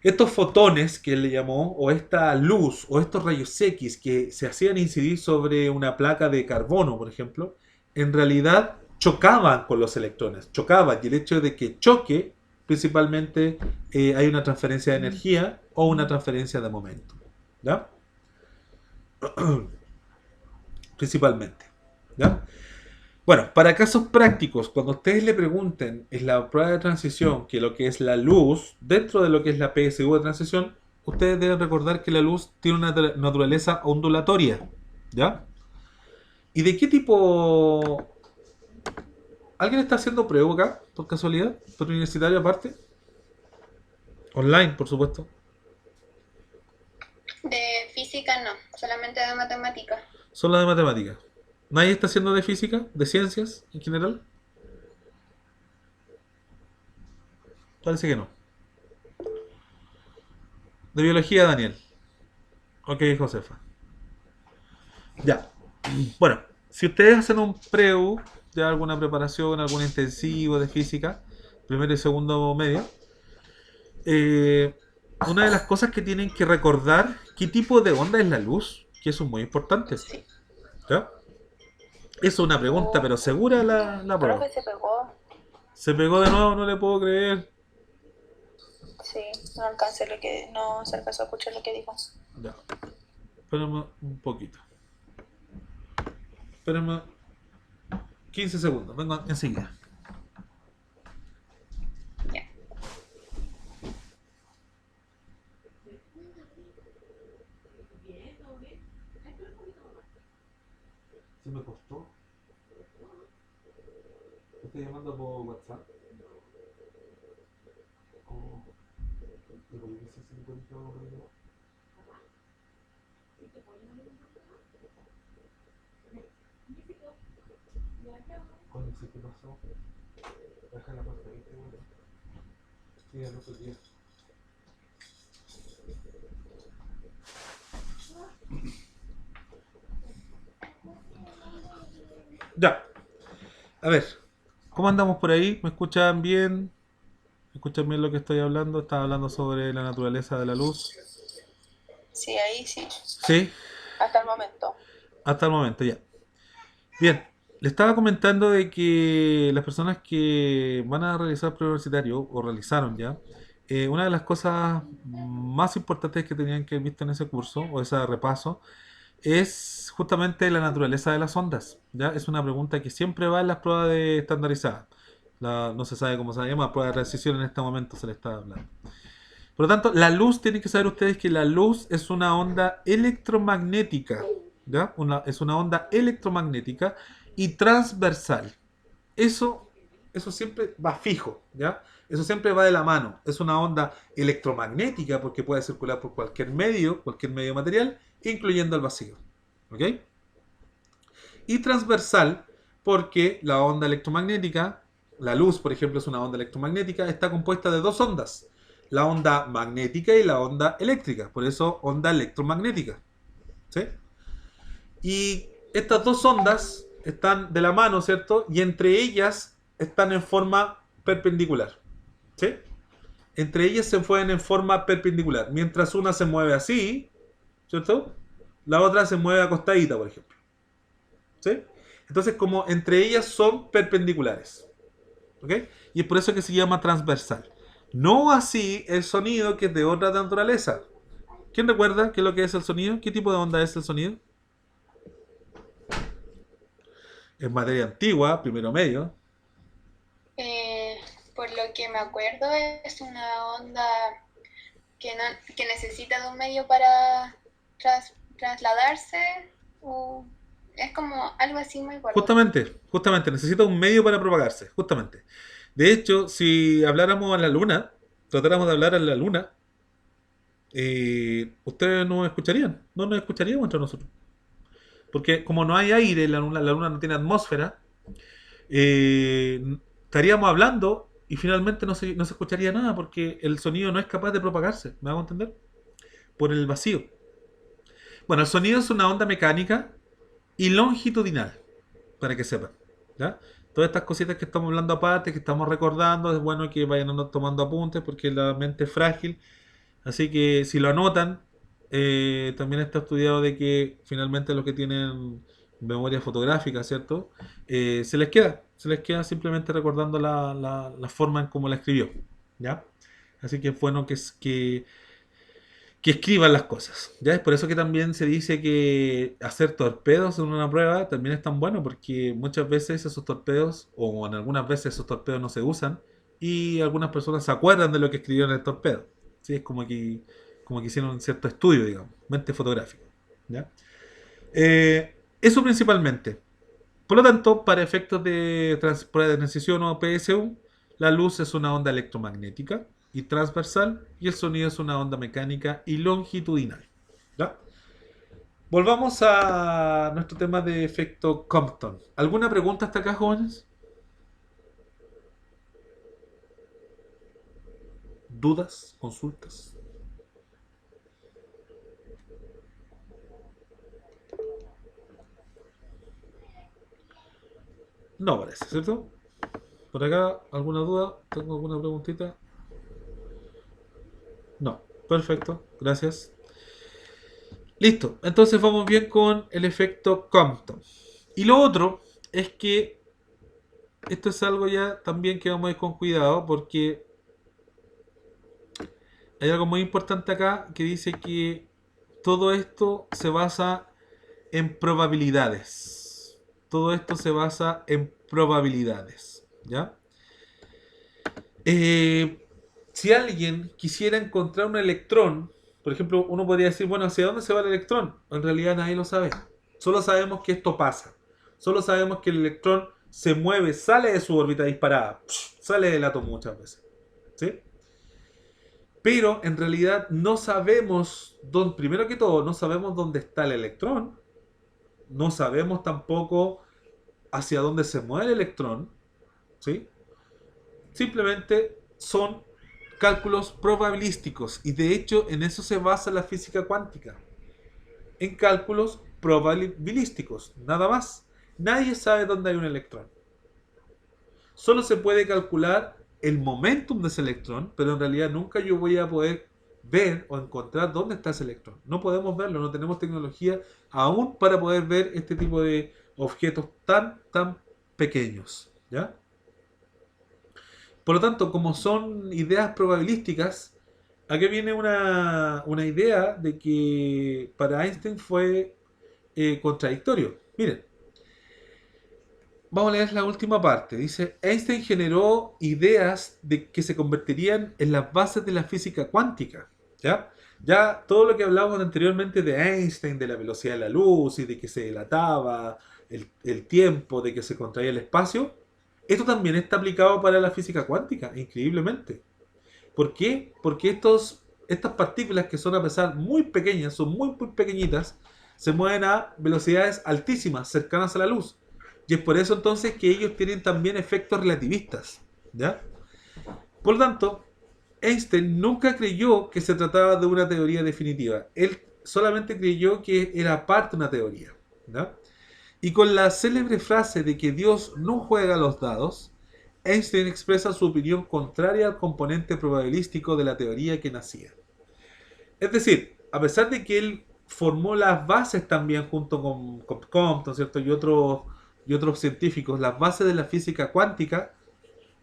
estos fotones que él le llamó, o esta luz, o estos rayos X que se hacían incidir sobre una placa de carbono, por ejemplo, en realidad chocaban con los electrones, chocaban, y el hecho de que choque, principalmente hay una transferencia de energía o una transferencia de momento, ¿ya? Principalmente, ¿ya? Bueno, para casos prácticos, cuando ustedes le pregunten en la prueba de transición que lo que es la luz, dentro de lo que es la PSU de transición, ustedes deben recordar que la luz tiene una naturaleza ondulatoria, ¿ya? ¿Y de qué tipo? ¿Alguien está haciendo prueba acá, por casualidad? ¿Por universitario aparte? Online, por supuesto. De física no, solamente de matemática. Solo de matemáticas. ¿Nadie está haciendo de física? ¿De ciencias en general? Parece que no. De biología, Daniel. Ok, Josefa. Ya. Bueno, si ustedes hacen un preu, ya alguna preparación, algún intensivo de física, primero y segundo medio, una de las cosas que tienen que recordar, qué tipo de onda es la luz, que eso es muy importante. Sí. ¿Ya? Eso es una pregunta, pero segura la prueba. Profe, se pegó. Se pegó de nuevo, no le puedo creer. Sí, no se alcanzó a escuchar lo que dijo. Ya. Espérame un poquito. Espérame 15 segundos. Vengo enseguida. Ya. ¿Se me costó? ¿Me estoy llamando por WhatsApp? Oh. ¿Y por qué se encuentra por ahí? Oye, sí, ¿qué pasó? Deja la puerta ahí, seguro. Sí, al otro día. Ya. A ver. ¿Cómo andamos por ahí? ¿Me escuchan bien? ¿Me escuchan bien lo que estoy hablando? Estaba hablando sobre la naturaleza de la luz. Sí, ahí sí. ¿Sí? Hasta el momento. Hasta el momento, ya. Bien. Le estaba comentando de que las personas que van a realizar preuniversitario o realizaron ya, una de las cosas más importantes que tenían que haber visto en ese curso o ese repaso es justamente la naturaleza de las ondas. ¿Ya? Es una pregunta que siempre va en las pruebas de estandarizadas. No se sabe cómo se llama, prueba de transición en este momento se le está hablando. Por lo tanto, la luz, tienen que saber ustedes que la luz es una onda electromagnética. ¿Ya? Es una onda electromagnética y transversal. Eso siempre va fijo, ¿ya? Eso siempre va de la mano. Es una onda electromagnética porque puede circular por cualquier medio material, incluyendo el vacío. ¿Ok? Y transversal porque la onda electromagnética, la luz, por ejemplo, es una onda electromagnética, está compuesta de dos ondas. La onda magnética y la onda eléctrica. Por eso, onda electromagnética. ¿Sí? Y estas dos ondas están de la mano, ¿cierto? Y entre ellas están en forma perpendicular. ¿Sí? Entre ellas se mueven en forma perpendicular. Mientras una se mueve así, ¿cierto? La otra se mueve acostadita, por ejemplo. ¿Sí? Entonces, como entre ellas son perpendiculares. ¿Ok? Y es por eso que se llama transversal. No así el sonido, que es de otra naturaleza. ¿Quién recuerda qué es lo que es el sonido? ¿Qué tipo de onda es el sonido? Es materia antigua, primero medio. Por lo que me acuerdo, es una onda que necesita de un medio para trasladarse, o es como algo así muy gordo. Justamente, necesita un medio para propagarse, justamente. De hecho, si habláramos a la luna, tratáramos de hablar a la luna, ustedes no escucharían, no nos escucharíamos entre nosotros. Porque como no hay aire, la luna no tiene atmósfera, estaríamos hablando y finalmente no se escucharía nada porque el sonido no es capaz de propagarse. ¿Me hago entender? Por el vacío. Bueno, el sonido es una onda mecánica y longitudinal, para que sepan. ¿Ya? Todas estas cositas que estamos hablando aparte, que estamos recordando, es bueno que vayan tomando apuntes porque la mente es frágil. Así que si lo anotan, también está estudiado de que finalmente los que tienen memoria fotográfica, ¿cierto? Se les queda simplemente recordando la forma en cómo la escribió, ¿ya? Así que es bueno que escriban las cosas, ¿ya? Es por eso que también se dice que hacer torpedos en una prueba también es tan bueno, porque muchas veces esos torpedos, o en algunas veces esos torpedos no se usan, y algunas personas se acuerdan de lo que escribieron en el torpedo. ¿Sí? Es como que hicieron cierto estudio, digamos, mente fotográfica, ¿ya? Eso principalmente. Por lo tanto, para efectos de prueba de transición o PSU, la luz es una onda electromagnética y transversal, y el sonido es una onda mecánica y longitudinal, ¿ya? Volvamos a nuestro tema de efecto Compton. ¿Alguna pregunta hasta acá, jóvenes? ¿Dudas? ¿Consultas? No parece, ¿cierto? ¿Por acá alguna duda? ¿Tengo alguna preguntita? No. Perfecto, gracias. Listo, entonces vamos bien con el efecto Compton. Y lo otro es que esto es algo ya también que vamos a ir con cuidado, porque hay algo muy importante acá que dice que todo esto se basa en probabilidades. Todo esto se basa en probabilidades, ¿ya? Si alguien quisiera encontrar un electrón, por ejemplo, uno podría decir, bueno, ¿hacia dónde se va el electrón? En realidad nadie lo sabe. Solo sabemos que esto pasa. Solo sabemos que el electrón se mueve, sale de su órbita disparada, sale del átomo muchas veces, ¿sí? Pero en realidad no sabemos, primero que todo, no sabemos dónde está el electrón. No sabemos tampoco hacia dónde se mueve el electrón, ¿sí? Simplemente son cálculos probabilísticos, y de hecho en eso se basa la física cuántica, en cálculos probabilísticos, nada más. Nadie sabe dónde hay un electrón. Solo se puede calcular el momentum de ese electrón, pero en realidad nunca yo voy a poder ver o encontrar dónde está ese electrón. No podemos verlo, no tenemos tecnología aún para poder ver este tipo de objetos tan pequeños, ¿ya? Por lo tanto, como son ideas probabilísticas, aquí viene una idea de que para Einstein fue contradictorio. Miren, vamos a leer la última parte. Dice, Einstein generó ideas de que se convertirían en las bases de la física cuántica, ¿ya? Ya todo lo que hablábamos anteriormente de Einstein, de la velocidad de la luz y de que se dilataba el tiempo, de que se contraía el espacio, esto también está aplicado para la física cuántica, increíblemente. ¿Por qué? Porque estas partículas, que son a pesar muy pequeñas, son muy pequeñitas, se mueven a velocidades altísimas, cercanas a la luz. Y es por eso entonces que ellos tienen también efectos relativistas, ¿ya? Por lo tanto, Einstein nunca creyó que se trataba de una teoría definitiva. Él solamente creyó que era parte de una teoría, ¿ya? Y con la célebre frase de que Dios no juega a los dados, Einstein expresa su opinión contraria al componente probabilístico de la teoría que nacía. Es decir, a pesar de que él formó las bases también junto con Compton, ¿cierto? Y otros científicos, las bases de la física cuántica,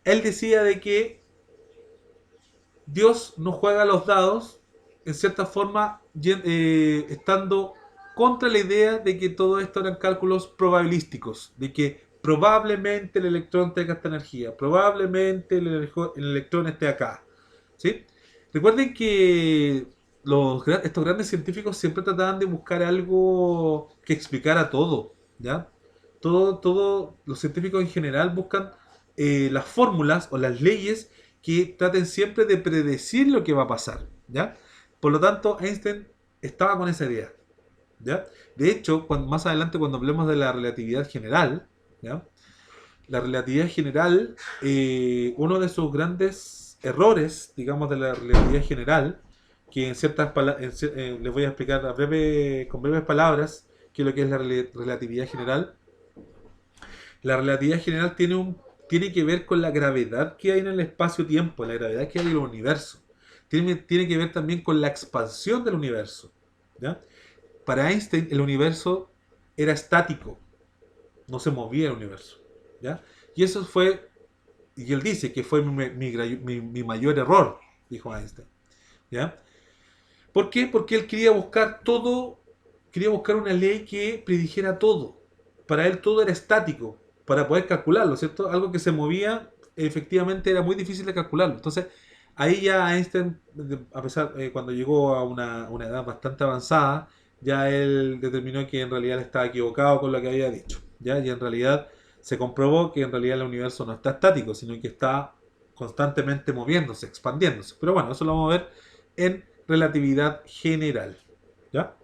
él decía de que Dios no juega a los dados, en cierta forma, estando contra la idea de que todo esto eran cálculos probabilísticos, de que probablemente el electrón tenga esta energía, probablemente el electrón esté acá, ¿sí? Recuerden que estos grandes científicos siempre trataban de buscar algo que explicara todo, ¿ya? Los científicos en general buscan las fórmulas o las leyes que traten siempre de predecir lo que va a pasar, ¿ya? Por lo tanto, Einstein estaba con esa idea, ¿ya? De hecho, más adelante cuando hablemos de la relatividad general, ¿ya? La relatividad general, uno de sus grandes errores, digamos, de la relatividad general, que en ciertas palabras, les voy a explicar con breves palabras qué es lo que es la relatividad general. La relatividad general tiene que ver con la gravedad que hay en el espacio-tiempo, la gravedad que hay en el universo. Tiene que ver también con la expansión del universo, ¿ya? Para Einstein el universo era estático, no se movía el universo, ¿ya? Y eso fue, y él dice que fue mi mayor error, dijo Einstein, ¿ya? ¿Por qué? Porque él quería buscar una ley que predijera todo. Para él todo era estático, para poder calcularlo, ¿cierto? Algo que se movía, efectivamente era muy difícil de calcularlo. Entonces, ahí ya Einstein, cuando llegó a una edad bastante avanzada, ya él determinó que en realidad él estaba equivocado con lo que había dicho, ¿ya? Y en realidad se comprobó que en realidad el universo no está estático, sino que está constantemente moviéndose, expandiéndose. Pero bueno, eso lo vamos a ver en relatividad general, ¿ya?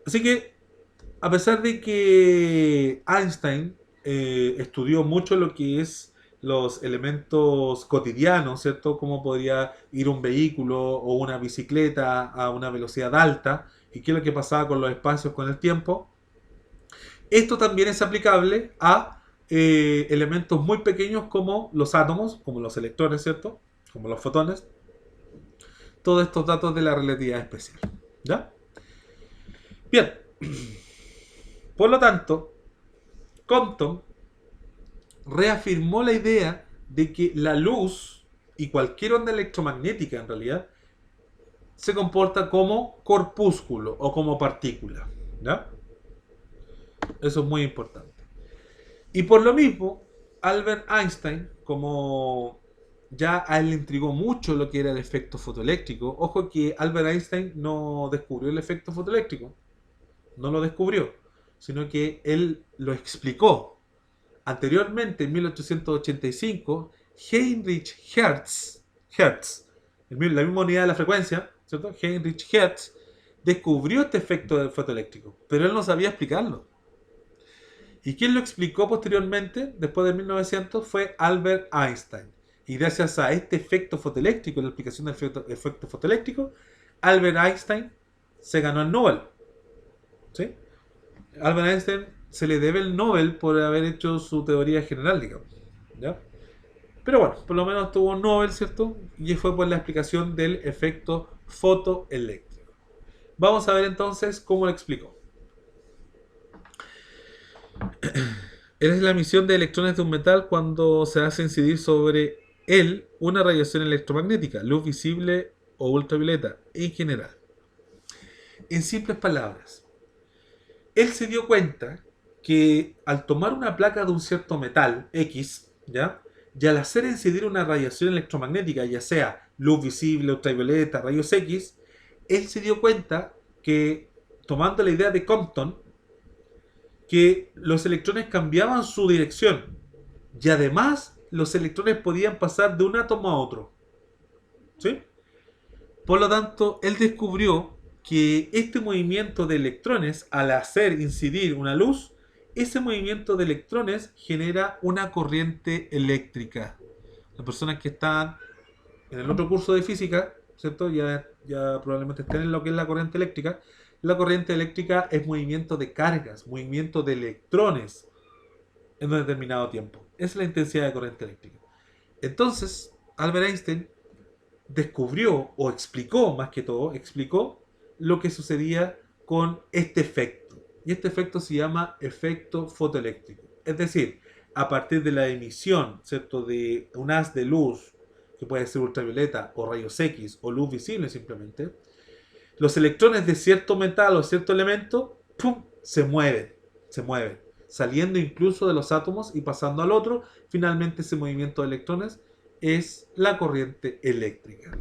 Así que, a pesar de que Einstein estudió mucho lo que es los elementos cotidianos, ¿cierto? Cómo podría ir un vehículo o una bicicleta a una velocidad alta y qué es lo que pasaba con los espacios con el tiempo. Esto también es aplicable a elementos muy pequeños como los átomos, como los electrones, ¿cierto? Como los fotones. Todos estos datos de la relatividad especial, ¿ya? Bien. Por lo tanto, Compton reafirmó la idea de que la luz y cualquier onda electromagnética en realidad se comporta como corpúsculo o como partícula, ¿ya? Eso es muy importante. Y por lo mismo, Albert Einstein, como ya a él le intrigó mucho lo que era el efecto fotoeléctrico, ojo que Albert Einstein no descubrió el efecto fotoeléctrico, no lo descubrió, sino que él lo explicó. Anteriormente, en 1885, Heinrich Hertz, la misma unidad de la frecuencia, ¿cierto? Heinrich Hertz descubrió este efecto fotoeléctrico, pero él no sabía explicarlo. ¿Y quién lo explicó posteriormente, después de 1900? Fue Albert Einstein. Y gracias a este efecto fotoeléctrico, la explicación del efecto fotoeléctrico, Albert Einstein se ganó el Nobel, ¿sí? Albert Einstein se le debe el Nobel por haber hecho su teoría general, digamos, ¿ya? Pero bueno, por lo menos tuvo un Nobel, ¿cierto? Y fue por la explicación del efecto fotoeléctrico. Vamos a ver entonces cómo lo explicó. Es la emisión de electrones de un metal cuando se hace incidir sobre él una radiación electromagnética, luz visible o ultravioleta, en general. En simples palabras, él se dio cuenta que al tomar una placa de un cierto metal, X, ¿ya? Y al hacer incidir una radiación electromagnética, ya sea luz visible, ultravioleta, rayos X, él se dio cuenta que, tomando la idea de Compton, que los electrones cambiaban su dirección y además los electrones podían pasar de un átomo a otro, ¿sí? Por lo tanto, él descubrió que este movimiento de electrones, al hacer incidir una luz, ese movimiento de electrones genera una corriente eléctrica. Las personas que están en el otro curso de física, ¿cierto? Ya probablemente estén en lo que es la corriente eléctrica. La corriente eléctrica es movimiento de cargas, movimiento de electrones en un determinado tiempo. Esa es la intensidad de corriente eléctrica. Entonces, Albert Einstein descubrió, o explicó más que todo, explicó lo que sucedía con este efecto. Y este efecto se llama efecto fotoeléctrico. Es decir, a partir de la emisión, ¿cierto?, de un haz de luz, que puede ser ultravioleta o rayos X o luz visible simplemente, los electrones de cierto metal o cierto elemento, ¡pum!, se mueven, saliendo incluso de los átomos y pasando al otro. Finalmente ese movimiento de electrones es la corriente eléctrica.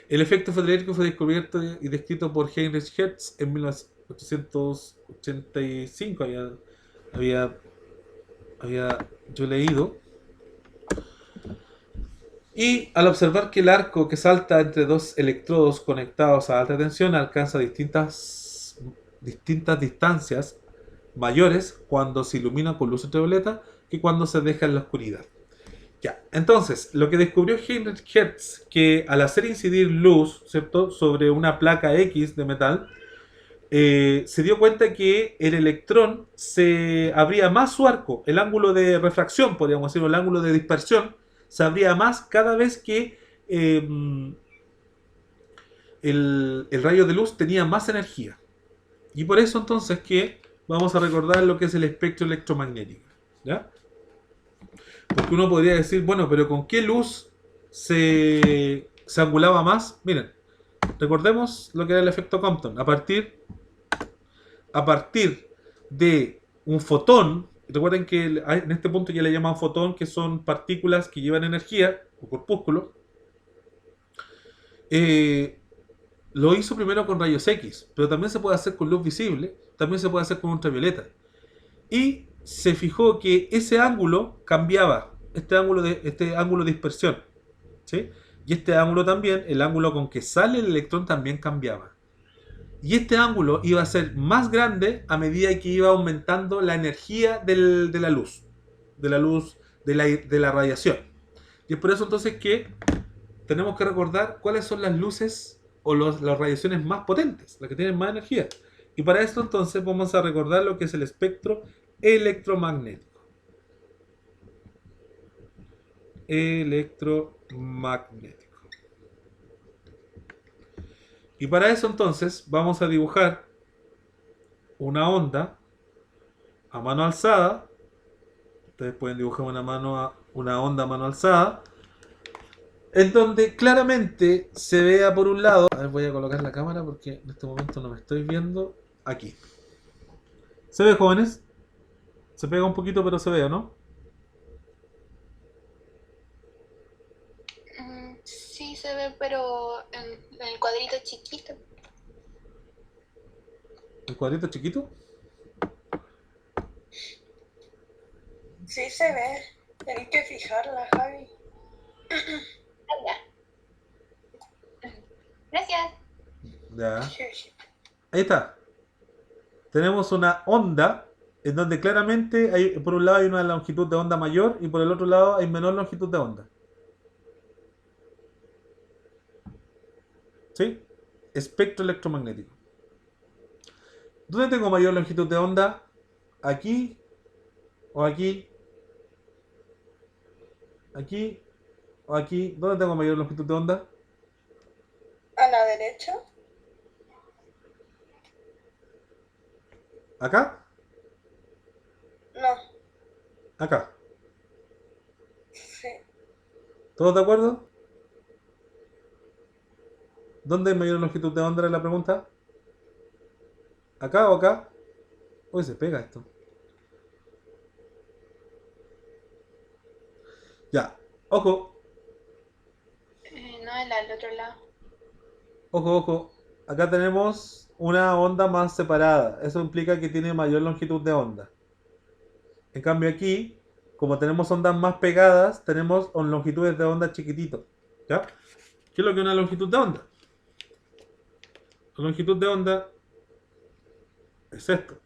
El efecto fotoeléctrico fue descubierto y descrito por Heinrich Hertz en 1885. Había yo leído. Y al observar que el arco que salta entre dos electrodos conectados a alta tensión alcanza distintas distancias mayores cuando se ilumina con luz ultravioleta que cuando se deja en la oscuridad. Ya, entonces, lo que descubrió Heinrich Hertz, que al hacer incidir luz, ¿cierto?, sobre una placa X de metal, se dio cuenta que el electrón se abría más su arco, el ángulo de refracción, podríamos decir, el ángulo de dispersión, se abría más cada vez que el rayo de luz tenía más energía. Y por eso entonces que vamos a recordar lo que es el espectro electromagnético, ¿ya? Porque uno podría decir, bueno, pero ¿con qué luz se angulaba más? Miren, recordemos lo que era el efecto Compton. A partir de un fotón, recuerden que en este punto ya le llaman fotón, que son partículas que llevan energía, o corpúsculos. Lo hizo primero con rayos X, pero también se puede hacer con luz visible, también se puede hacer con ultravioleta. Y se fijó que ese ángulo cambiaba, este ángulo de dispersión, ¿sí? Y este ángulo también, el ángulo con que sale el electrón también cambiaba. Y este ángulo iba a ser más grande a medida que iba aumentando la energía de la luz, de la radiación. Y es por eso entonces que tenemos que recordar cuáles son las luces o las radiaciones más potentes, las que tienen más energía. Y para esto entonces vamos a recordar lo que es el espectro electromagnético. Y para eso entonces vamos a dibujar una onda a mano alzada. Ustedes pueden dibujar una onda a mano alzada, en donde claramente se vea por un lado. A ver, voy a colocar la cámara porque en este momento no me estoy viendo. Aquí. ¿Se ve, jóvenes? Se pega un poquito, pero se ve, ¿no? Sí se ve, pero en el cuadrito chiquito. ¿El cuadrito chiquito? Sí se ve. Tenés que fijarla, Javi. Gracias. Ya. Ahí está. Tenemos una onda en donde claramente por un lado hay una longitud de onda mayor y por el otro lado hay menor longitud de onda. ¿Sí? Espectro electromagnético. ¿Dónde tengo mayor longitud de onda? ¿Aquí? ¿O aquí? ¿Aquí? ¿O aquí? ¿Dónde tengo mayor longitud de onda? ¿A la derecha? ¿Acá? No. Acá. Sí. ¿Todos de acuerdo? ¿Dónde hay mayor longitud de onda? Era la pregunta. ¿Acá o acá? Uy, se pega esto. Ya. Ojo. No, al otro lado. Ojo, ojo. Acá tenemos una onda más separada. Eso implica que tiene mayor longitud de onda. En cambio aquí, como tenemos ondas más pegadas, tenemos longitudes de onda chiquitito. ¿Ya? ¿Qué es lo que es una longitud de onda? La longitud de onda es esto.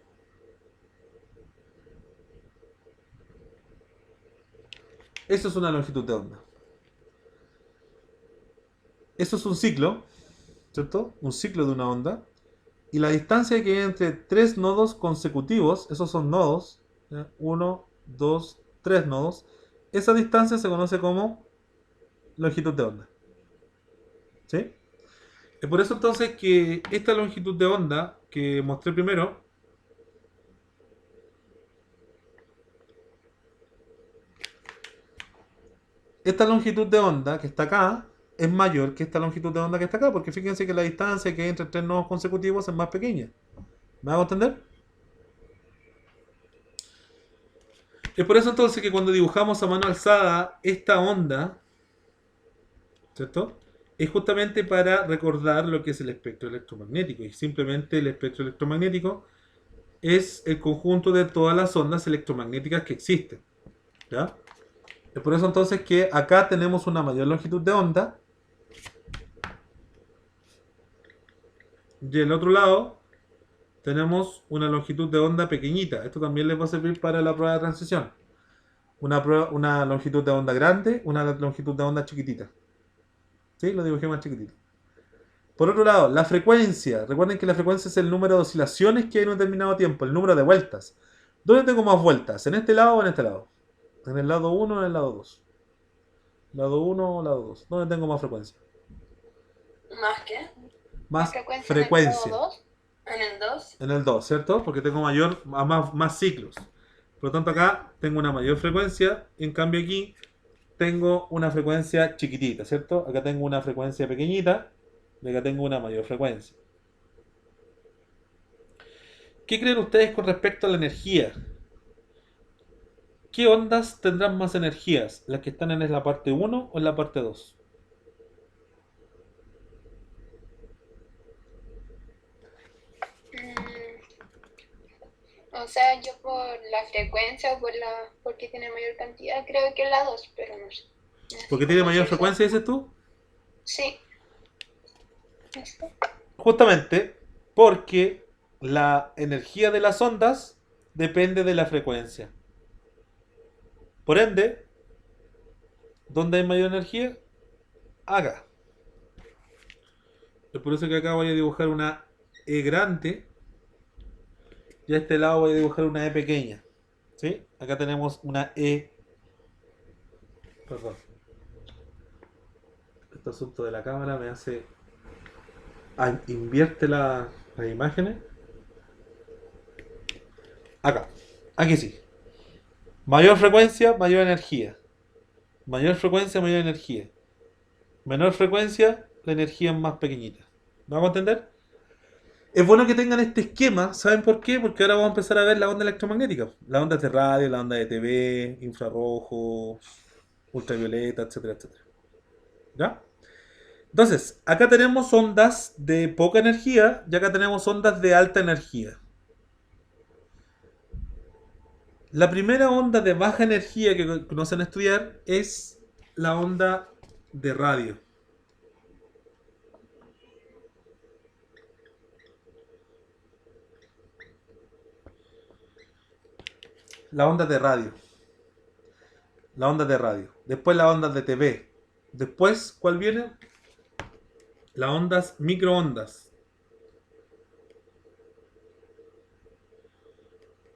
Eso es una longitud de onda. Eso es un ciclo, ¿cierto? Un ciclo de una onda. Y la distancia que hay entre tres nodos consecutivos, esos son nodos, ¿ya? 1, 2, 3 nodos, esa distancia se conoce como longitud de onda. ¿Sí? Es por eso entonces que esta longitud de onda que mostré primero, esta longitud de onda que está acá es mayor que esta longitud de onda que está acá, porque fíjense que la distancia que hay entre tres nodos consecutivos es más pequeña. ¿Me hago entender? Es por eso entonces que cuando dibujamos a mano alzada esta onda, ¿cierto? Es justamente para recordar lo que es el espectro electromagnético. Y simplemente el espectro electromagnético es el conjunto de todas las ondas electromagnéticas que existen. ¿Ya? Es por eso entonces que acá tenemos una mayor longitud de onda. Y el otro lado tenemos una longitud de onda pequeñita. Esto también les va a servir para la prueba de transición. Una longitud de onda grande, una longitud de onda chiquitita. ¿Sí? Lo dibujé más chiquitito. Por otro lado, la frecuencia. Recuerden que la frecuencia es el número de oscilaciones que hay en un determinado tiempo, el número de vueltas. ¿Dónde tengo más vueltas? ¿En este lado o en este lado? ¿En el lado 1 o en el lado 2? ¿Lado 1 o lado 2? ¿Dónde tengo más frecuencia? ¿Más qué? Más ¿Frecuencia frecuencia. en el nodo 2? ¿En el 2? En el 2, ¿cierto? Porque tengo más ciclos. Por lo tanto, acá tengo una mayor frecuencia. En cambio, aquí tengo una frecuencia chiquitita, ¿cierto? Acá tengo una frecuencia pequeñita y acá tengo una mayor frecuencia. ¿Qué creen ustedes con respecto a la energía? ¿Qué ondas tendrán más energías? ¿Las que están en la parte 1 o en la parte 2? O sea, yo por la frecuencia o porque tiene mayor cantidad, creo que la 2, pero no sé. ¿Porque tiene mayor frecuencia, dices tú? Sí. ¿Esto? Justamente porque la energía de las ondas depende de la frecuencia. Por ende, ¿dónde hay mayor energía? Acá. Es por eso que acá voy a dibujar una E grande y a este lado voy a dibujar una E pequeña. ¿Sí? Acá tenemos una E. Perdón. Este asunto de la cámara me hace... invierte las imágenes. Acá. Aquí sí. Mayor frecuencia, mayor energía. Mayor frecuencia, mayor energía. Menor frecuencia, la energía es más pequeñita. ¿Me vamos a entender? Es bueno que tengan este esquema. ¿Saben por qué? Porque ahora vamos a empezar a ver la onda electromagnética. Las ondas de radio, la onda de TV, infrarrojo, ultravioleta, etcétera, etcétera. ¿Ya? Entonces, acá tenemos ondas de poca energía y acá tenemos ondas de alta energía. La primera onda de baja energía que conocen estudiar es la onda de radio. La onda de radio. La onda de radio. Después la onda de TV. Después, ¿cuál viene? Las ondas microondas.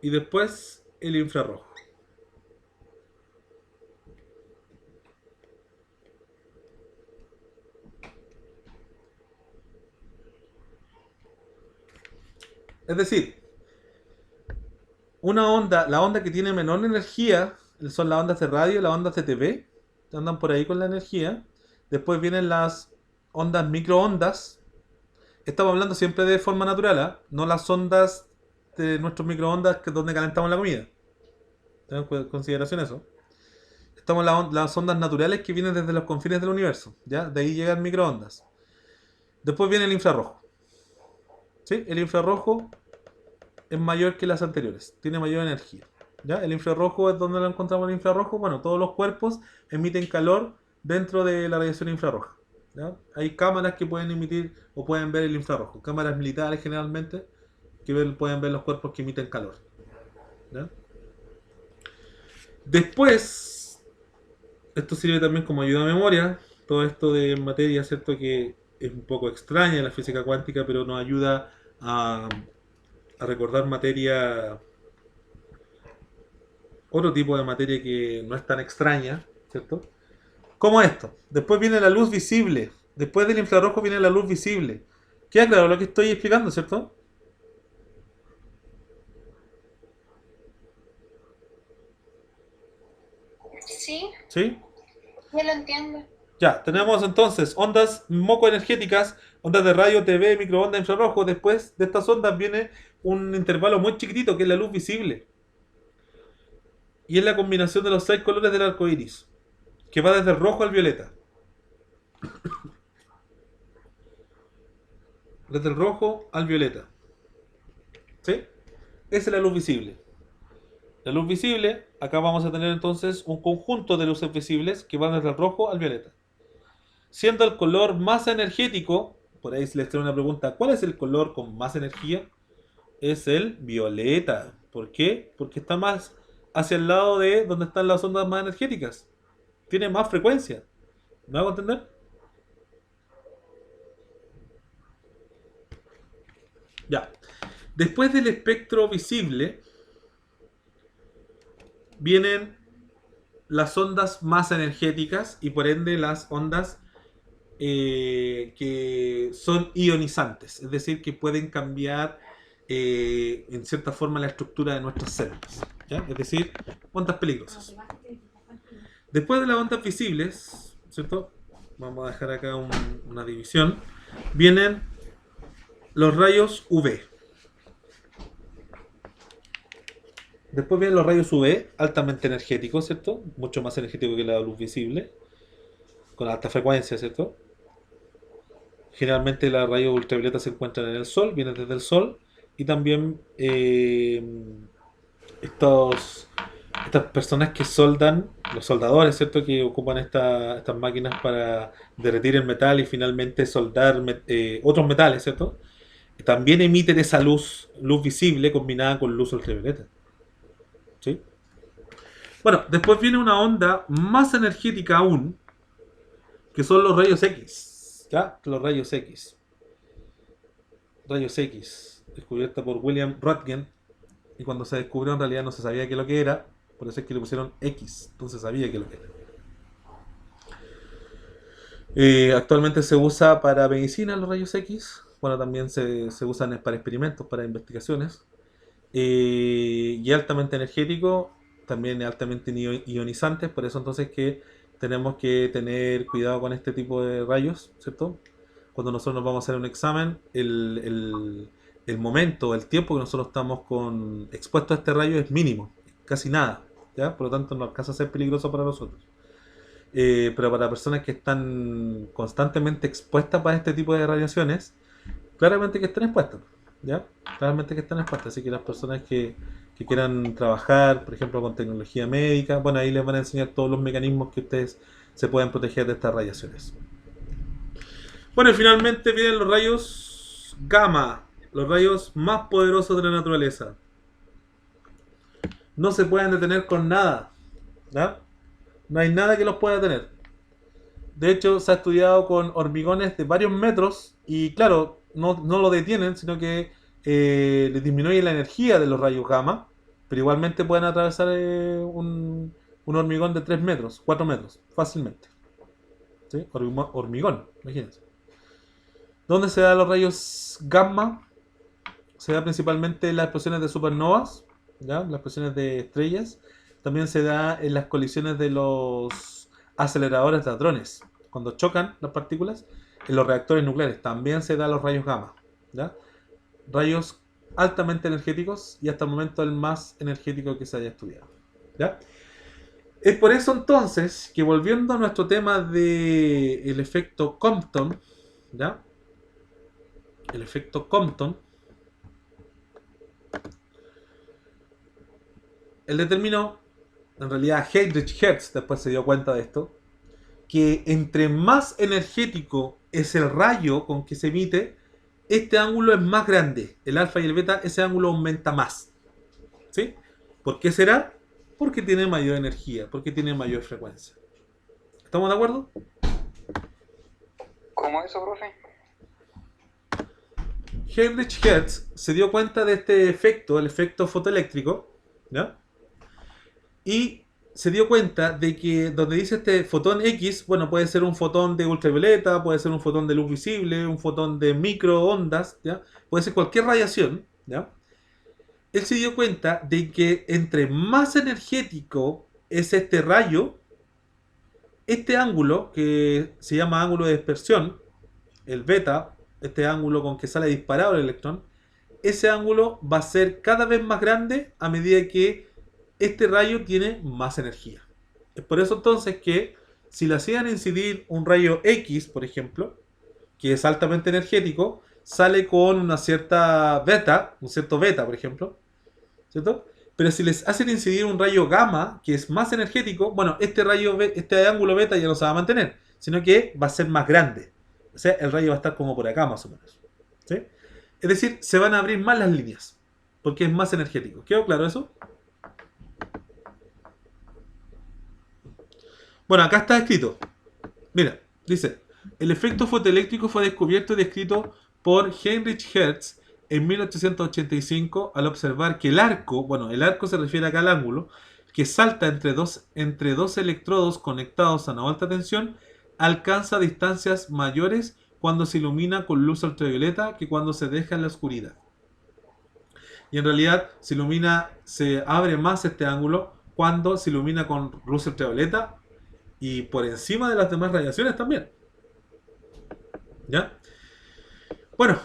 Y después el infrarrojo. Es decir, una onda, la onda que tiene menor energía son las ondas de radio y las ondas de TV, que andan por ahí con la energía. Después vienen las ondas microondas. Estamos hablando siempre de forma natural, ¿eh? No las ondas de nuestros microondas que es donde calentamos la comida. Tengan en consideración eso. Estamos en las ondas naturales que vienen desde los confines del universo, ¿ya? De ahí llegan microondas. Después viene el infrarrojo. ¿Sí? El infrarrojo es mayor que las anteriores, tiene mayor energía. ¿Ya? El infrarrojo es donde lo encontramos el infrarrojo. Bueno, todos los cuerpos emiten calor dentro de la radiación infrarroja. ¿ya? Hay cámaras que pueden emitir o pueden ver el infrarrojo. Cámaras militares generalmente que pueden ver los cuerpos que emiten calor. ¿Ya? Después, esto sirve también como ayuda a memoria. Todo esto de materia, ¿cierto? Que es un poco extraña en la física cuántica, pero nos ayuda a recordar materia, otro tipo de materia que no es tan extraña, ¿cierto? Como esto. Después viene la luz visible. Después del infrarrojo viene la luz visible. ¿Queda claro lo que estoy explicando, cierto? Sí, ¿Sí? ya lo entiendo. Ya, tenemos entonces ondas mocoenergéticas, ondas de radio, TV, microondas, infrarrojo. Después de estas ondas viene un intervalo muy chiquitito que es la luz visible. Y es la combinación de los 6 colores del arco iris, que va desde el rojo al violeta. Desde el rojo al violeta. ¿Sí? Esa es la luz visible. La luz visible, acá vamos a tener entonces un conjunto de luces visibles que van desde el rojo al violeta. Siendo el color más energético, por ahí les traigo una pregunta, ¿cuál es el color con más energía? Es el violeta. ¿Por qué? Porque está más hacia el lado de donde están las ondas más energéticas. Tiene más frecuencia. ¿Me hago entender? Ya. Después del espectro visible vienen las ondas más energéticas y por ende las ondas que son ionizantes, es decir, que pueden cambiar en cierta forma la estructura de nuestras células, ¿ya? Es decir, ondas peligrosas. Después de las ondas visibles, ¿cierto? Vamos a dejar acá una división. Vienen los rayos UV. Después vienen los rayos UV, altamente energéticos, ¿cierto? Mucho más energético que la luz visible, con alta frecuencia, ¿cierto? Generalmente los rayos ultravioleta se encuentran en el sol, vienen desde el sol, y también estas personas que soldan, los soldadores, ¿cierto? Que ocupan estas máquinas para derretir el metal y finalmente soldar otros metales, ¿cierto? También emiten esa luz visible combinada con luz ultravioleta. ¿Sí? Bueno, después viene una onda más energética aún, que son los rayos X. ¿Ya? Los rayos X. Rayos X, descubierta por William Röntgen. Y cuando se descubrió en realidad no se sabía qué lo que era, por eso es que le pusieron X, entonces sabía qué lo que era. Actualmente se usa para medicina los rayos X, bueno, también se usan para experimentos, para investigaciones. Y altamente energético, también altamente ionizantes, por eso entonces que tenemos que tener cuidado con este tipo de rayos, ¿cierto? Cuando nosotros nos vamos a hacer un examen, el momento, el tiempo que nosotros estamos expuestos a este rayo es mínimo, casi nada, ¿ya? Por lo tanto no alcanza a ser peligroso para nosotros. Pero para personas que están constantemente expuestas para este tipo de radiaciones, claramente que están expuestas, ¿ya? Claramente que están expuestas, así que las personas que quieran trabajar, por ejemplo, con tecnología médica, bueno, ahí les van a enseñar todos los mecanismos que ustedes se pueden proteger de estas radiaciones. Bueno, y finalmente vienen los rayos gamma, los rayos más poderosos de la naturaleza. No se pueden detener con nada, ¿ya? No hay nada que los pueda detener. De hecho, se ha estudiado con hormigones de varios metros y claro, no lo detienen, sino que les disminuye la energía de los rayos gamma, pero igualmente pueden atravesar un hormigón de 3 metros, 4 metros, fácilmente. ¿Sí? Hormigón, imagínense. ¿Dónde se dan los rayos gamma? Se da principalmente en las explosiones de supernovas, ¿ya? Las explosiones de estrellas. También se da en las colisiones de los aceleradores de hadrones. Cuando chocan las partículas, en los reactores nucleares también se dan los rayos gamma, ¿ya? Rayos altamente energéticos y hasta el momento el más energético que se haya estudiado, ¿ya? Es por eso entonces que volviendo a nuestro tema del efecto Compton, ¿ya? El efecto Compton, él determinó, en realidad Heinrich Hertz después se dio cuenta de esto, que entre más energético es el rayo con que se emite, este ángulo es más grande. El alfa y el beta, ese ángulo aumenta más. ¿Sí? ¿Por qué será? Porque tiene mayor energía, porque tiene mayor frecuencia. ¿Estamos de acuerdo? ¿Cómo eso, profe? Heinrich Hertz se dio cuenta de este efecto, el efecto fotoeléctrico, ¿ya? Y se dio cuenta de que donde dice este fotón X, bueno, puede ser un fotón de ultravioleta, puede ser un fotón de luz visible, un fotón de microondas, ¿ya? Puede ser cualquier radiación, ¿ya? Él se dio cuenta de que entre más energético es este rayo, este ángulo, que se llama ángulo de dispersión, el beta, este ángulo con que sale disparado el electrón, ese ángulo va a ser cada vez más grande a medida que este rayo tiene más energía. Es por eso entonces que si le hacían incidir un rayo X, por ejemplo, que es altamente energético, sale con una cierta beta, un cierto beta, por ejemplo, ¿cierto? Pero si les hacen incidir un rayo gamma, que es más energético, bueno, este ángulo beta ya no se va a mantener, sino que va a ser más grande. O sea, el rayo va a estar como por acá más o menos. ¿Sí? Es decir, se van a abrir más las líneas, porque es más energético. ¿Quedó claro eso? Bueno, acá está escrito. Mira, dice, el efecto fotoeléctrico fue descubierto y descrito por Heinrich Hertz en 1885 al observar que el arco, bueno, el arco se refiere acá al ángulo, que salta entre dos electrodos conectados a una alta tensión, alcanza distancias mayores cuando se ilumina con luz ultravioleta que cuando se deja en la oscuridad. Y en realidad se abre más este ángulo cuando se ilumina con luz ultravioleta y por encima de las demás radiaciones también. ¿Ya? Bueno,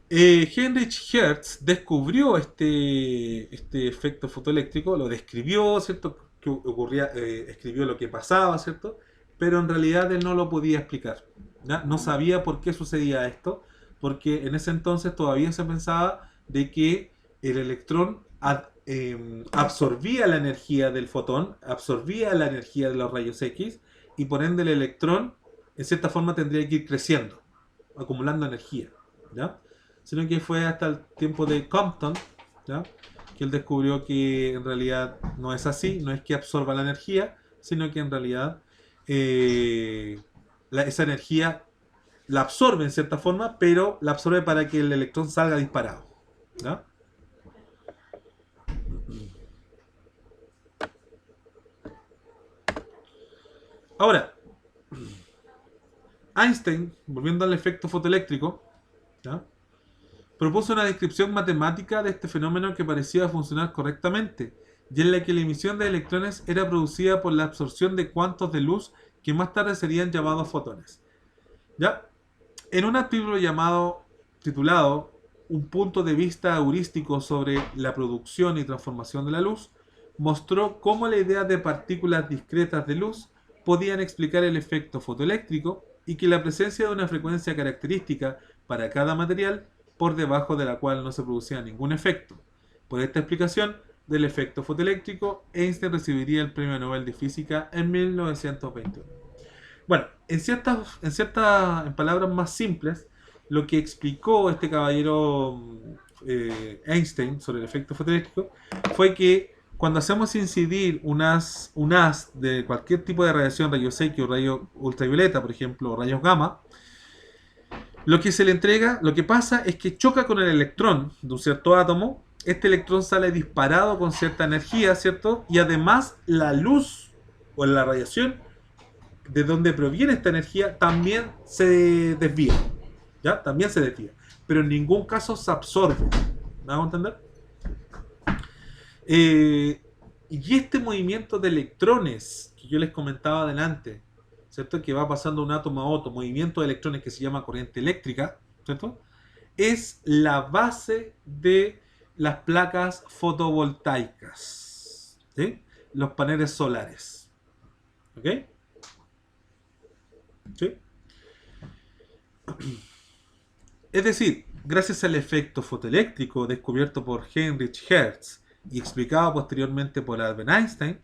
Heinrich Hertz descubrió este efecto fotoeléctrico, lo describió, ¿cierto? Que ocurría, escribió lo que pasaba, ¿cierto? Pero en realidad él no lo podía explicar, ¿ya? No sabía por qué sucedía esto, porque en ese entonces todavía se pensaba de que el electrón absorbía la energía del fotón, absorbía la energía de los rayos X, y por ende el electrón, en cierta forma, tendría que ir creciendo, acumulando energía, ¿ya? Sino que fue hasta el tiempo de Compton, ¿ya? Que él descubrió que en realidad no es así, no es que absorba la energía, sino que en realidad esa energía la absorbe en cierta forma, pero la absorbe para que el electrón salga disparado, ¿ya? Ahora, Einstein, volviendo al efecto fotoeléctrico, ¿ya? Propuso una descripción matemática de este fenómeno que parecía funcionar correctamente, y en la que la emisión de electrones era producida por la absorción de cuantos de luz que más tarde serían llamados fotones. ¿Ya? En un artículo titulado Un punto de vista heurístico sobre la producción y transformación de la luz, mostró cómo la idea de partículas discretas de luz podían explicar el efecto fotoeléctrico y que la presencia de una frecuencia característica para cada material por debajo de la cual no se producía ningún efecto. Por esta explicación del efecto fotoeléctrico, Einstein recibiría el Premio Nobel de Física en 1921. Bueno, en palabras más simples, lo que explicó este caballero Einstein sobre el efecto fotoeléctrico fue que cuando hacemos incidir un haz de cualquier tipo de radiación, rayos X o rayos ultravioleta, por ejemplo, o rayos gamma, lo que se le entrega, lo que pasa es que choca con el electrón de un cierto átomo, este electrón sale disparado con cierta energía, ¿cierto? Y además la luz o la radiación de donde proviene esta energía también se desvía, ¿ya? También se desvía, pero en ningún caso se absorbe. ¿Me hago entender? Y este movimiento de electrones que yo les comentaba adelante, ¿cierto? Que va pasando de un átomo a otro, movimiento de electrones que se llama corriente eléctrica, ¿cierto? Es la base de las placas fotovoltaicas, ¿sí? Los paneles solares, ¿ok? ¿Sí? Es decir, gracias al efecto fotoeléctrico descubierto por Heinrich Hertz y explicado posteriormente por Albert Einstein,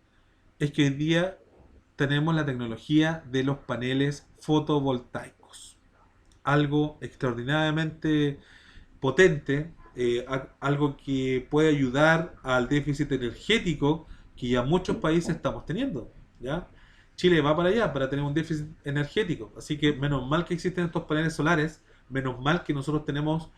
es que hoy día tenemos la tecnología de los paneles fotovoltaicos. Algo extraordinariamente potente, algo que puede ayudar al déficit energético que ya muchos países estamos teniendo, ¿ya? Chile va para allá para tener un déficit energético, así que menos mal que existen estos paneles solares, menos mal que nosotros tenemos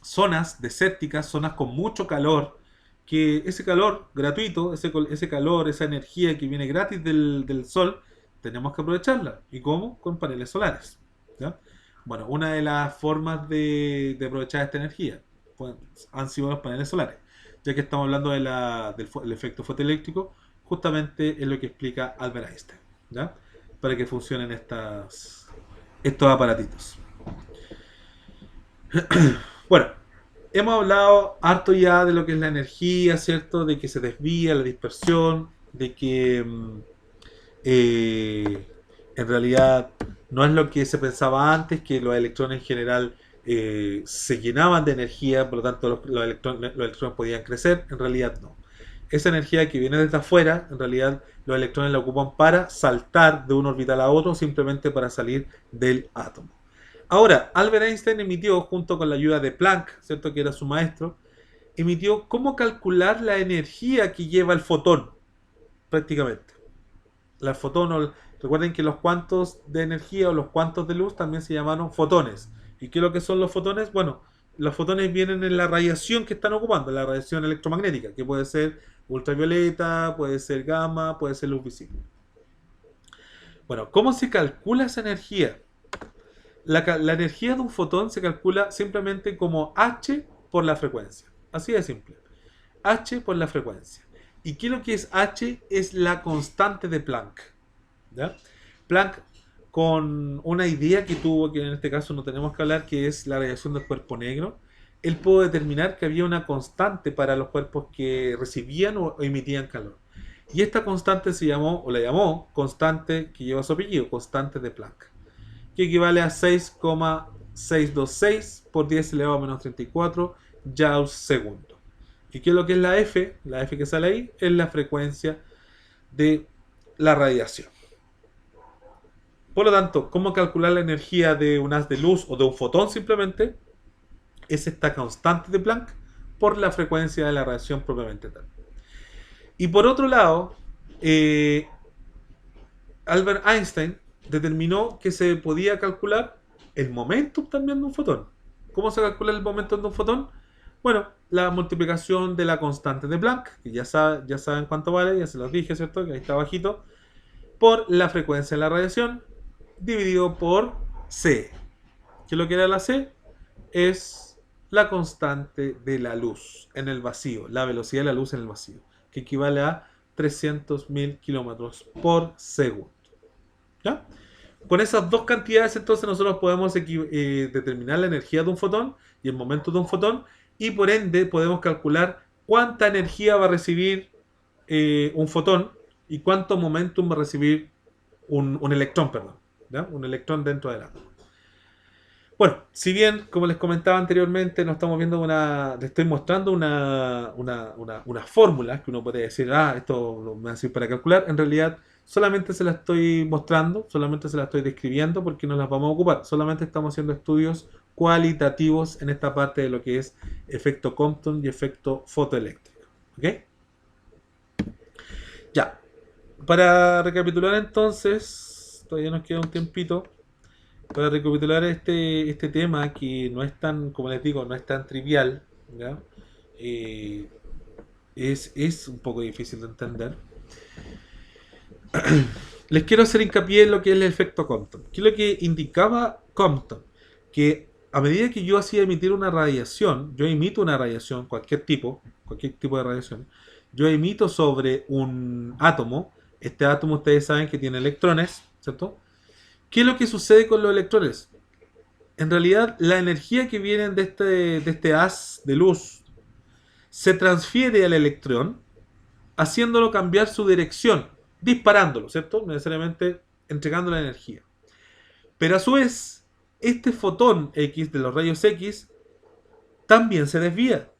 zonas desérticas, zonas con mucho calor, que ese calor gratuito, ese calor, esa energía que viene gratis del sol, tenemos que aprovecharla. ¿Y cómo? Con paneles solares, ¿ya? Bueno, una de las formas de aprovechar esta energía pues, han sido los paneles solares. Ya que estamos hablando del efecto fotoeléctrico, justamente es lo que explica Albert Einstein, ¿ya? Para que funcionen estos aparatitos. Bueno, hemos hablado harto ya de lo que es la energía, ¿cierto? De que se desvía, la dispersión, de que en realidad no es lo que se pensaba antes, que los electrones en general se llenaban de energía, por lo tanto los electrones podían crecer. En realidad no. Esa energía que viene desde afuera, en realidad los electrones la ocupan para saltar de un orbital a otro, simplemente para salir del átomo. Ahora, Albert Einstein emitió, junto con la ayuda de Planck, ¿cierto?, que era su maestro, emitió cómo calcular la energía que lleva el fotón, prácticamente. El fotón, recuerden que los cuantos de energía o los cuantos de luz también se llamaron fotones. ¿Y qué es lo que son los fotones? Bueno, los fotones vienen en la radiación que están ocupando, la radiación electromagnética, que puede ser ultravioleta, puede ser gamma, puede ser luz visible. Bueno, ¿cómo se calcula esa energía? La energía de un fotón se calcula simplemente como H por la frecuencia. Así de simple. H por la frecuencia. ¿Y qué es lo que es H? Es la constante de Planck, ¿ya? Planck, con una idea que tuvo, que en este caso no tenemos que hablar, que es la radiación del cuerpo negro, él pudo determinar que había una constante para los cuerpos que recibían o emitían calor. Y esta constante se llamó, o la llamó, constante que lleva su apellido, constante de Planck, que equivale a 6,626 por 10 elevado a menos 34 joules segundo. ¿Y qué es lo que es la F? La F que sale ahí es la frecuencia de la radiación. Por lo tanto, ¿cómo calcular la energía de un haz de luz o de un fotón simplemente? Es esta constante de Planck por la frecuencia de la radiación propiamente tal. Y por otro lado, Albert Einstein determinó que se podía calcular el momentum también de un fotón. ¿Cómo se calcula el momentum de un fotón? Bueno, la multiplicación de la constante de Planck, que ya saben cuánto vale, ya se los dije, ¿cierto? Que ahí está bajito, por la frecuencia de la radiación, dividido por C. ¿Qué es lo que era la C? Es la constante de la luz en el vacío, la velocidad de la luz en el vacío, que equivale a 300.000 kilómetros por segundo. ¿Ya? Con esas dos cantidades entonces nosotros podemos determinar la energía de un fotón y el momento de un fotón, y por ende podemos calcular cuánta energía va a recibir un fotón y cuánto momentum va a recibir un electrón, perdón, ¿ya? Un electrón dentro del átomo. Bueno, si bien, como les comentaba anteriormente, no estamos viendo les estoy mostrando una fórmula que uno puede decir, esto me va a servir para calcular. En realidad, solamente se la estoy mostrando, solamente se la estoy describiendo porque no las vamos a ocupar. Solamente estamos haciendo estudios cualitativos en esta parte de lo que es efecto Compton y efecto fotoeléctrico. ¿Ok? Ya. Para recapitular entonces, todavía nos queda un tiempito. Para recapitular este tema que no es tan, como les digo, no es tan trivial, ¿ya? Es un poco difícil de entender. Les quiero hacer hincapié en lo que es el efecto Compton. ¿Qué es lo que indicaba Compton? Que a medida que yo hacía emitir una radiación, yo emito una radiación, cualquier tipo de radiación, yo emito sobre un átomo. Este átomo ustedes saben que tiene electrones, ¿cierto? ¿Qué es lo que sucede con los electrones? En realidad, la energía que viene de este haz de luz se transfiere al electrón, haciéndolo cambiar su dirección, disparándolo, ¿cierto? No necesariamente entregando la energía. Pero a su vez, este fotón X de los rayos X también se desvía,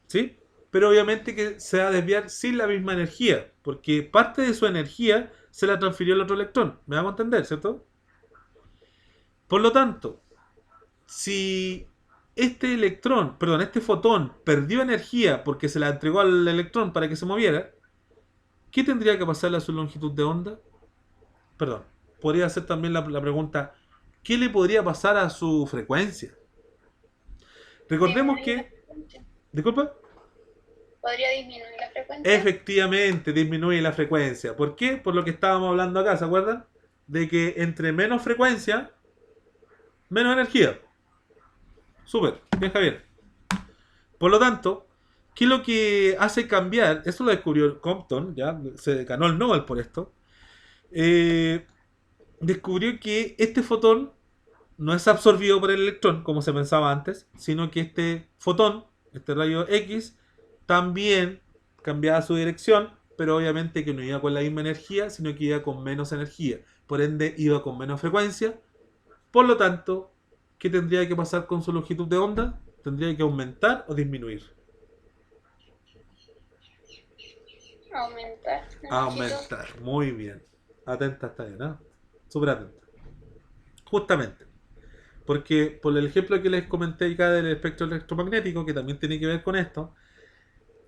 ¿sí? pero obviamente que se va a desviar sin la misma energía, porque parte de su energía se la transfirió al otro electrón. ¿Me hago entender, cierto? Por lo tanto, si este electrón, perdón, este fotón perdió energía porque se la entregó al electrón para que se moviera, ¿qué tendría que pasarle a su longitud de onda? Perdón, podría hacer también la pregunta, ¿qué le podría pasar a su frecuencia? Recordemos Disminuir la que, frecuencia. disculpa, Podría disminuir la frecuencia. efectivamente disminuye la frecuencia. ¿Por qué? Por lo que estábamos hablando acá, ¿se acuerdan? De que entre menos frecuencia, menos energía. Súper, bien Javier. Por lo tanto, ¿qué es lo que hace cambiar? Eso lo descubrió Compton, ya se ganó el Nobel por esto. Eh, Descubrió que este fotón no es absorbido por el electrón, como se pensaba antes, sino que este fotón, este rayo X, también cambiaba su dirección, pero obviamente que no iba con la misma energía, sino que iba con menos energía. Por ende, iba con menos frecuencia. Por lo tanto, ¿qué tendría que pasar con su longitud de onda? ¿Tendría que aumentar o disminuir? Aumentar la longitud. Aumentar. Muy bien. Atenta está bien, ¿no? Súper atenta. Justamente. Porque por el ejemplo que les comenté acá del espectro electromagnético, que también tiene que ver con esto,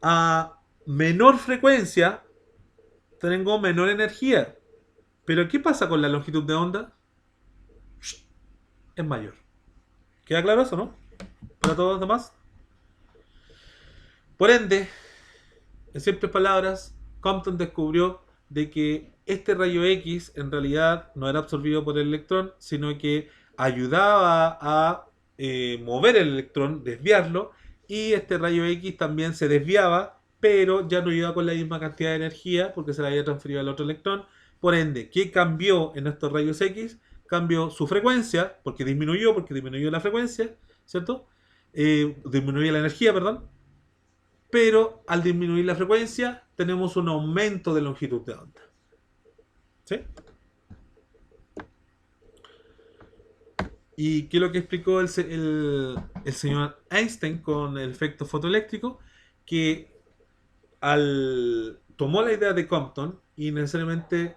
a menor frecuencia tengo menor energía. Pero ¿qué pasa con la longitud de onda? Es mayor. ¿Queda claro eso, no? Para todos los demás. Por ende, en simples palabras, Compton descubrió de que este rayo X en realidad no era absorbido por el electrón, sino que ayudaba a mover el electrón, desviarlo, y este rayo X también se desviaba, pero ya no iba con la misma cantidad de energía porque se la había transferido al otro electrón. Por ende, ¿qué cambió en estos rayos X? Cambió su frecuencia, porque disminuyó la frecuencia, ¿cierto? Disminuyó la energía, perdón, pero al disminuir la frecuencia tenemos un aumento de longitud de onda. ¿Sí? ¿Y qué es lo que explicó el señor Einstein con el efecto fotoeléctrico? Que tomó la idea de Compton y necesariamente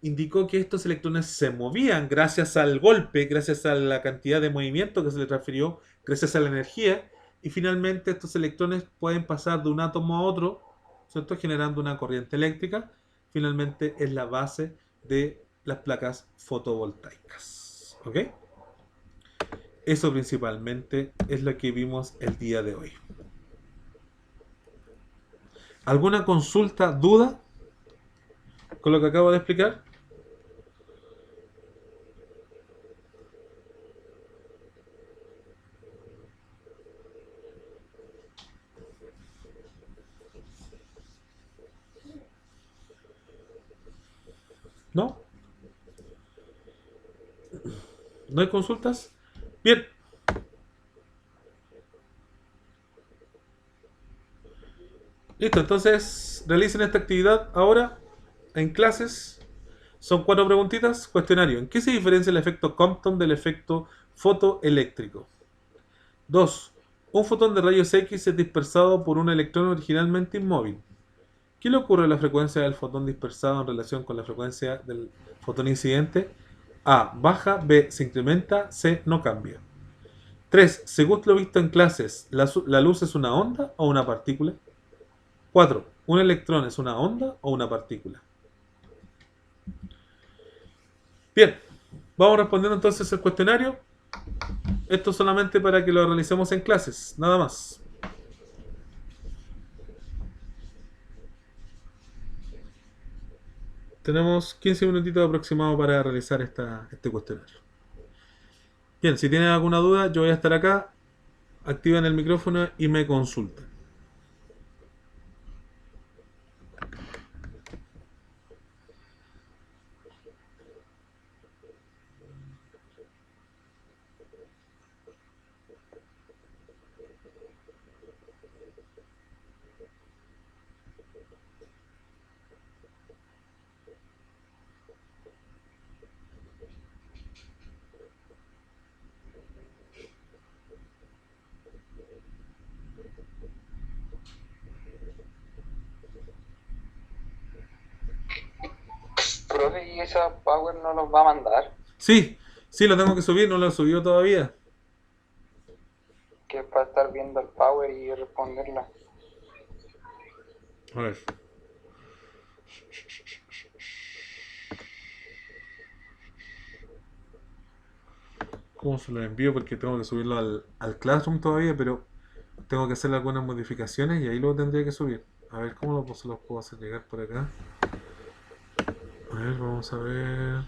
indicó que estos electrones se movían gracias al golpe, gracias a la cantidad de movimiento que se le transfirió, gracias a la energía, y finalmente estos electrones pueden pasar de un átomo a otro, ¿cierto? Generando una corriente eléctrica. Finalmente es la base de las placas fotovoltaicas. ¿Ok? Eso principalmente es lo que vimos el día de hoy. ¿Alguna consulta, duda con lo que acabo de explicar? ¿No? ¿No hay consultas? Bien. Listo, entonces realicen esta actividad ahora en clases. Son 4 preguntitas. Cuestionario. ¿En qué se diferencia el efecto Compton del efecto fotoeléctrico? 2. Un fotón de rayos X es dispersado por un electrón originalmente inmóvil. ¿Qué le ocurre a la frecuencia del fotón dispersado en relación con la frecuencia del fotón incidente? A. Baja. B. Se incrementa. C. No cambia. 3. Según lo visto en clases, ¿la luz es una onda o una partícula? 4. ¿Un electrón es una onda o una partícula? Bien, vamos respondiendo entonces el cuestionario. Esto solamente para que lo realicemos en clases, nada más. Tenemos 15 minutitos aproximados para realizar este cuestionario. Bien, si tienen alguna duda, yo voy a estar acá. Activan el micrófono y me consultan. profe, ¿y esa Power no los va a mandar? Sí, sí, lo tengo que subir, no lo he subido todavía. Que es para estar viendo el Power y responderla. A ver. ¿Cómo se lo envío? Porque tengo que subirlo al Classroom todavía, pero tengo que hacer algunas modificaciones y ahí lo tendría que subir. A ver cómo se los puedo hacer llegar por acá. A ver, vamos a ver.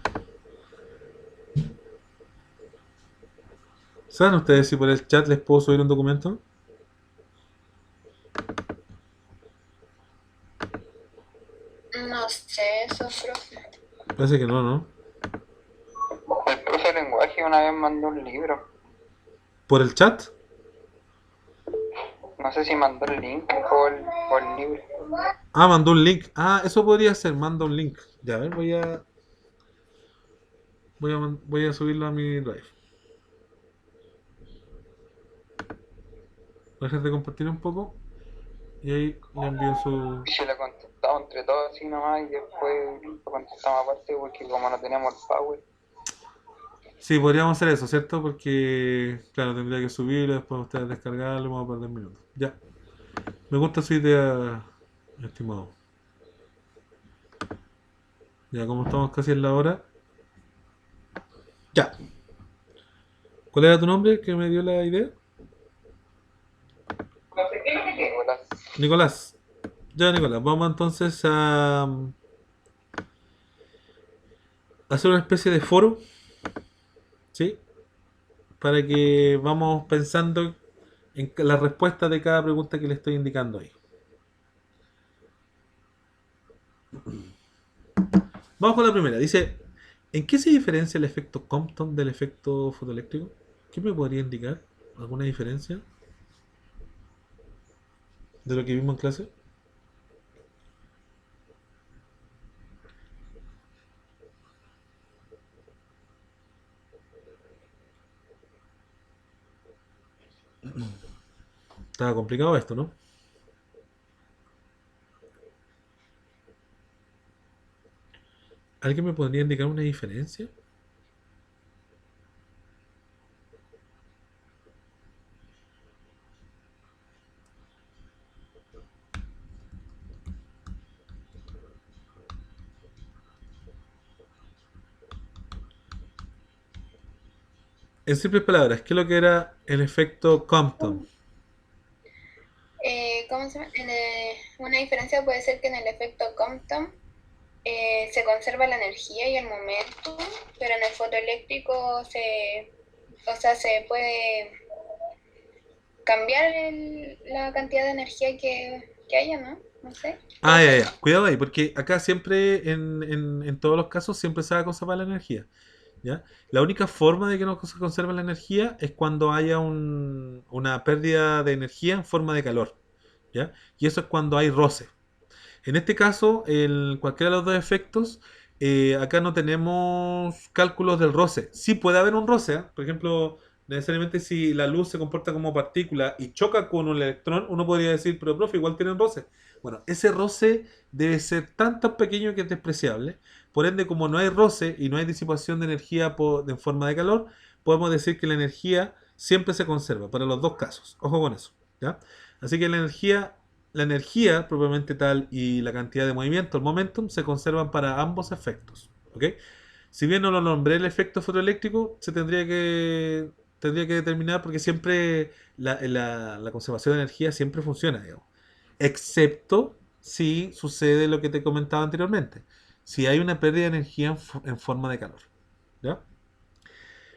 ¿Saben ustedes si por el chat les puedo subir un documento? No sé, eso, profe. Parece que no, ¿no? El profe de lenguaje una vez mandó un libro. ¿Por el chat? No sé si mandó el link o el libro. Ah, mandó un link. Ah, eso podría ser, manda un link. Ya, a ver, voy a subirlo a mi drive. Voy a dejar de compartir un poco y ahí le envío su... Y se la contestamos entre todos así nomás y después lo contestamos aparte porque como no tenemos el Power. Sí, podríamos hacer eso, ¿cierto? Porque, claro, tendría que subirlo, después ustedes descargarlo y vamos a perder minutos. Ya. Me gusta su idea, estimado. Ya, como estamos casi en la hora. Ya. ¿Cuál era tu nombre que me dio la idea? Nicolás. Nicolás. Ya, Nicolás, vamos entonces a hacer una especie de foro, ¿sí? Para que vamos pensando en la respuesta de cada pregunta que le estoy indicando ahí. Vamos con la primera. Dice, ¿en qué se diferencia el efecto Compton del efecto fotoeléctrico? ¿Qué me podría indicar? ¿Alguna diferencia de lo que vimos en clase? Estaba complicado esto, ¿no? ¿Alguien me podría indicar una diferencia? En simples palabras, ¿qué es lo que era el efecto Compton? ¿Cómo se llama? Una diferencia puede ser que en el efecto Compton se conserva la energía y el momento, pero en el fotoeléctrico se puede cambiar la cantidad de energía que haya, ¿no? No sé. Ah, ya. Cuidado ahí, porque acá siempre, en todos los casos, siempre se va a conservar la energía. ¿Ya? La única forma de que no se conserve la energía es cuando haya una pérdida de energía en forma de calor. ¿Ya? Y eso es cuando hay roce. En este caso, cualquiera de los dos efectos, acá no tenemos cálculos del roce. Sí puede haber un roce, ¿eh? Por ejemplo, necesariamente si la luz se comporta como partícula y choca con un electrón, uno podría decir, pero profe, igual tienen roce. Bueno, ese roce debe ser tan pequeño que es despreciable. Por ende, como no hay roce y no hay disipación de energía en forma de calor, podemos decir que la energía siempre se conserva para los dos casos. Ojo con eso, ¿ya? Así que la energía propiamente tal y la cantidad de movimiento, el momentum, se conservan para ambos efectos. ¿Ok? Si bien no lo nombré el efecto fotoeléctrico, tendría que determinar porque siempre la conservación de energía siempre funciona, digamos. Excepto si sucede lo que te comentaba anteriormente. Si hay una pérdida de energía en forma de calor. ¿Ya?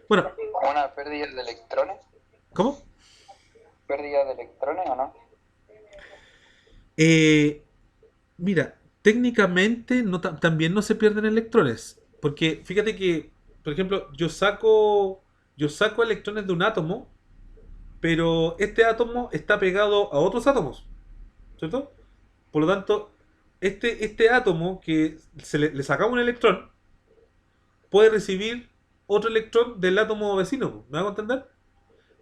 Bueno, ¿Una pérdida de electrones? ¿cómo? ¿Pérdida de electrones o no? Eh, Mira, técnicamente también no se pierden electrones. Porque fíjate que, por ejemplo, yo saco electrones de un átomo, pero este átomo está pegado a otros átomos, ¿cierto? Por lo tanto, este átomo que le sacamos un electrón, puede recibir otro electrón del átomo vecino. ¿Me hago entender?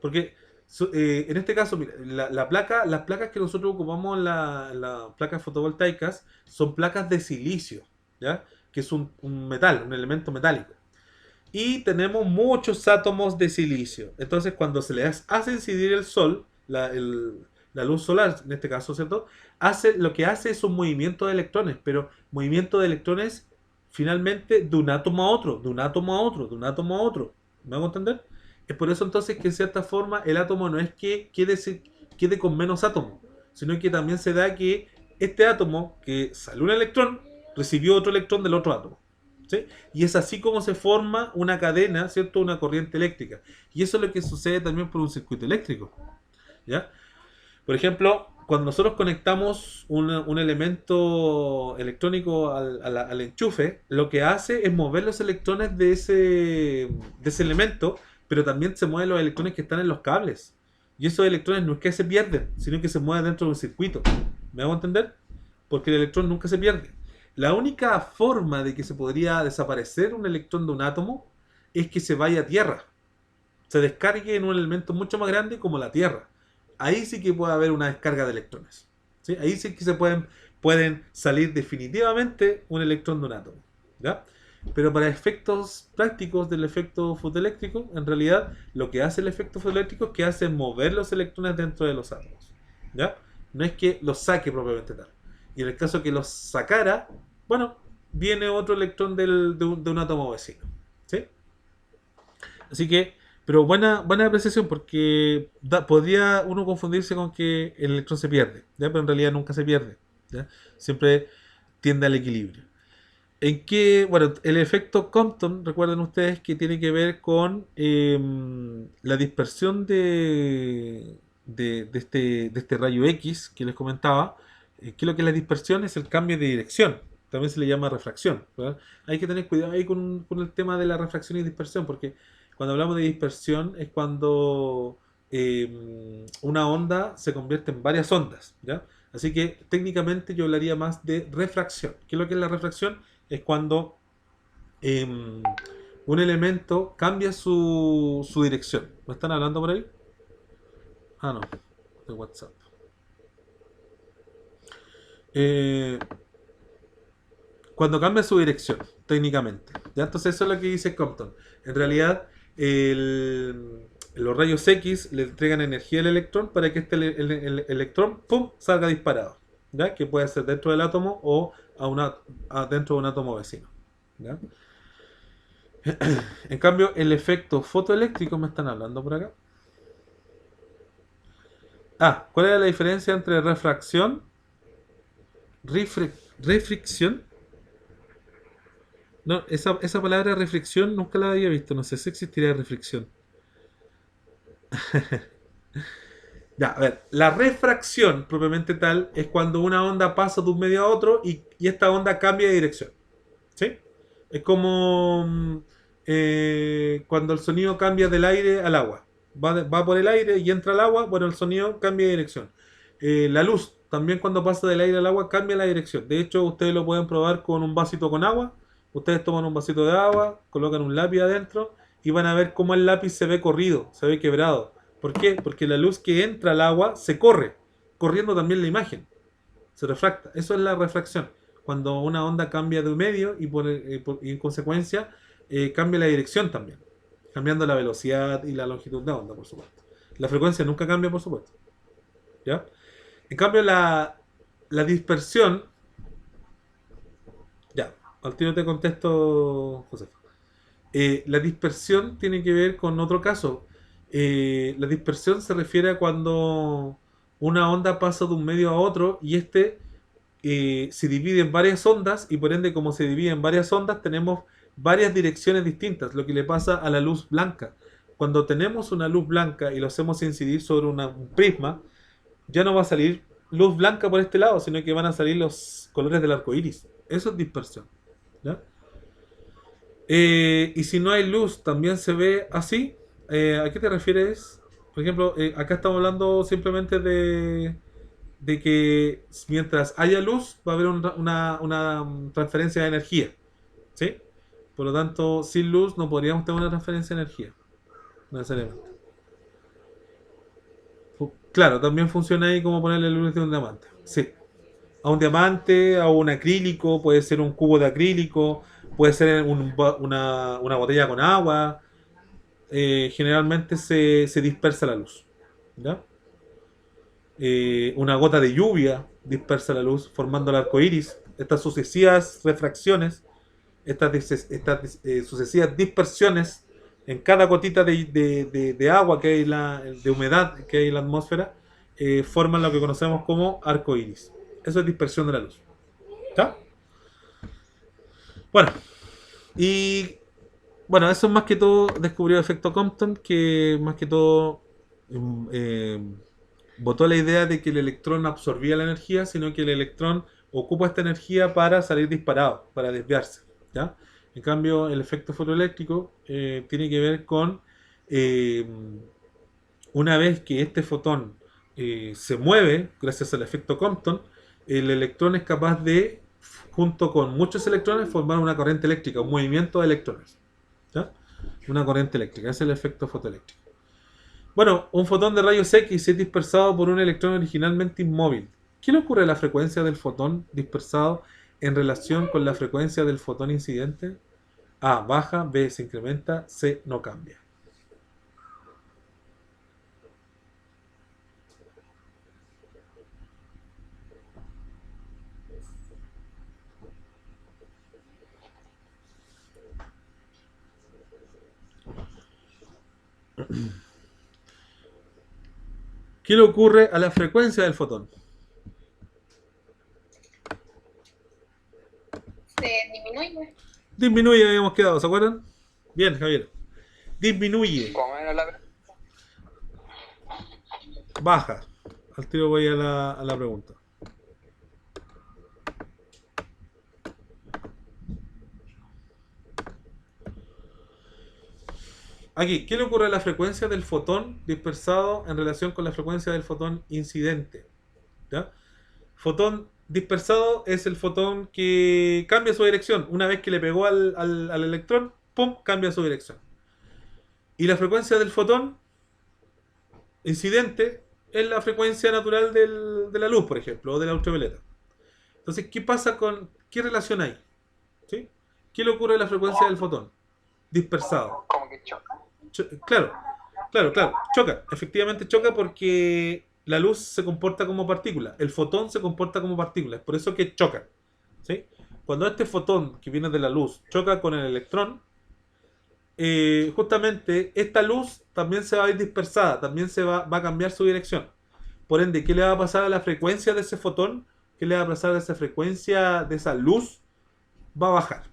Porque en este caso, mira, las placas que nosotros ocupamos en las placas fotovoltaicas son placas de silicio, ¿ya? que es un metal, un elemento metálico. Y tenemos muchos átomos de silicio. Entonces, cuando se le hace incidir el sol, la luz solar, en este caso, ¿cierto? Lo que hace es un movimiento de electrones, pero movimiento de electrones finalmente de un átomo a otro, de un átomo a otro, de un átomo a otro. ¿Me hago entender? Es por eso entonces que en cierta forma el átomo no es que quede con menos átomos, sino que también se da que este átomo que salió un electrón, recibió otro electrón del otro átomo. ¿Sí? Y es así como se forma una cadena, ¿cierto? Una corriente eléctrica. Y eso es lo que sucede también por un circuito eléctrico. ¿Ya? Por ejemplo, cuando nosotros conectamos un elemento electrónico al enchufe, lo que hace es mover los electrones de ese elemento, pero también se mueven los electrones que están en los cables. Y esos electrones no es que se pierden, sino que se mueven dentro de un circuito. ¿Me hago entender? Porque el electrón nunca se pierde. La única forma de que se podría desaparecer un electrón de un átomo es que se vaya a tierra. Se descargue en un elemento mucho más grande como la Tierra. Ahí sí que puede haber una descarga de electrones. ¿Sí? Ahí sí que pueden salir definitivamente un electrón de un átomo. ¿Ya? Pero para efectos prácticos del efecto fotoeléctrico, en realidad lo que hace el efecto fotoeléctrico es que hace mover los electrones dentro de los átomos. ¿Ya? No es que los saque propiamente tal. Y en el caso que los sacara, bueno, viene otro electrón de un átomo vecino. ¿Sí? Así que, pero buena apreciación, porque podría uno confundirse con que el electrón se pierde, ¿ya? Pero en realidad nunca se pierde, ¿ya? Siempre tiende al equilibrio. Bueno, el efecto Compton, recuerden ustedes que tiene que ver con la dispersión de este rayo X que les comentaba. ¿Qué es lo que es la dispersión? Es el cambio de dirección. También se le llama refracción, ¿verdad? Hay que tener cuidado ahí con el tema de la refracción y dispersión, porque cuando hablamos de dispersión es cuando una onda se convierte en varias ondas, ¿ya? Así que técnicamente yo hablaría más de refracción. ¿Qué es lo que es la refracción? Es cuando un elemento cambia su dirección. ¿Me están hablando por ahí? Ah, no, de WhatsApp. Cuando cambia su dirección, técnicamente. ¿Ya? Entonces eso es lo que dice Compton. En realidad, los rayos X le entregan energía al electrón para que el electrón ¡pum! Salga disparado. ¿Ya? Que puede ser dentro del átomo o dentro de un átomo vecino. ¿Ya? En cambio, el efecto fotoeléctrico, me están hablando por acá. ¿Cuál es la diferencia entre refracción, refracción? No, esa palabra reflexión nunca la había visto. No sé si existiría reflexión. Ya, a ver, la refracción propiamente tal es cuando una onda pasa de un medio a otro y esta onda cambia de dirección. ¿Sí? Es como cuando el sonido cambia del aire al agua. Va por el aire y entra al agua, bueno, el sonido cambia de dirección. La luz, también cuando pasa del aire al agua, cambia la dirección. De hecho, ustedes lo pueden probar con un vasito con agua. Ustedes toman un vasito de agua, colocan un lápiz adentro y van a ver cómo el lápiz se ve corrido, se ve quebrado. ¿Por qué? Porque la luz que entra al agua se corre, corriendo también la imagen. Se refracta. Eso es la refracción. Cuando una onda cambia de medio y en consecuencia cambia la dirección también. Cambiando la velocidad y la longitud de onda, por supuesto. La frecuencia nunca cambia, por supuesto. ¿Ya? En cambio, la dispersión... Ya, al tiro te contesto, José. La dispersión tiene que ver con otro caso. La dispersión se refiere a cuando una onda pasa de un medio a otro y se divide en varias ondas y por ende como se divide en varias ondas tenemos varias direcciones distintas, lo que le pasa a la luz blanca. Cuando tenemos una luz blanca y lo hacemos incidir sobre un prisma, ya no va a salir luz blanca por este lado, sino que van a salir los colores del arco iris. Eso es dispersión, ¿ya? Y si no hay luz, también se ve así. ¿A qué te refieres? Por ejemplo, acá estamos hablando simplemente de que mientras haya luz va a haber una transferencia de energía, ¿sí? Por lo tanto, sin luz no podríamos tener una transferencia de energía, necesariamente. Claro, también funciona ahí como ponerle luz de un diamante, sí. a un diamante, a un acrílico, puede ser un cubo de acrílico, puede ser una botella con agua. Generalmente se dispersa la luz. ¿Ya? Una gota de lluvia dispersa la luz, formando el arco iris. Estas sucesivas refracciones, estas sucesivas dispersiones en cada gotita de agua que hay de humedad que hay en la atmósfera, forman lo que conocemos como arco iris. Eso es dispersión de la luz. ¿Está? Bueno, y bueno, eso es más que todo descubrió el efecto Compton, que más que todo botó la idea de que el electrón absorbía la energía, sino que el electrón ocupa esta energía para salir disparado, para desviarse. ¿Ya? En cambio, el efecto fotoeléctrico tiene que ver con eh, una vez que este fotón se mueve, gracias al efecto Compton, el electrón es capaz de, junto con muchos electrones, formar una corriente eléctrica, un movimiento de electrones. ¿Ya? Una corriente eléctrica, ese es el efecto fotoeléctrico. Bueno, un fotón de rayos X es dispersado por un electrón originalmente inmóvil. ¿Qué le ocurre a la frecuencia del fotón dispersado en relación con la frecuencia del fotón incidente? A baja, B se incrementa, C no cambia. ¿Qué le ocurre a la frecuencia del fotón? Se disminuye. Disminuye, habíamos quedado, ¿se acuerdan? Bien, Javier. Disminuye, Como era la baja. Al tiro voy a la pregunta. Aquí, ¿qué le ocurre a la frecuencia del fotón dispersado en relación con la frecuencia del fotón incidente? ¿Ya? Fotón dispersado es el fotón que cambia su dirección. Una vez que le pegó al electrón, ¡pum!, cambia su dirección. Y la frecuencia del fotón incidente es la frecuencia natural de la luz, por ejemplo, o de la ultravioleta. Entonces, ¿qué relación hay? ¿Sí? ¿Qué le ocurre a la frecuencia del fotón dispersado? como que choca. Claro, choca. Efectivamente choca porque la luz se comporta como partícula. El fotón se comporta como partícula. Es por eso que chocan. ¿Sí? Cuando este fotón que viene de la luz choca con el electrón, justamente esta luz también se va a ir dispersada, también va a cambiar su dirección. Por ende, ¿qué le va a pasar a la frecuencia de ese fotón? ¿Qué le va a pasar a esa frecuencia de esa luz? Va a bajar.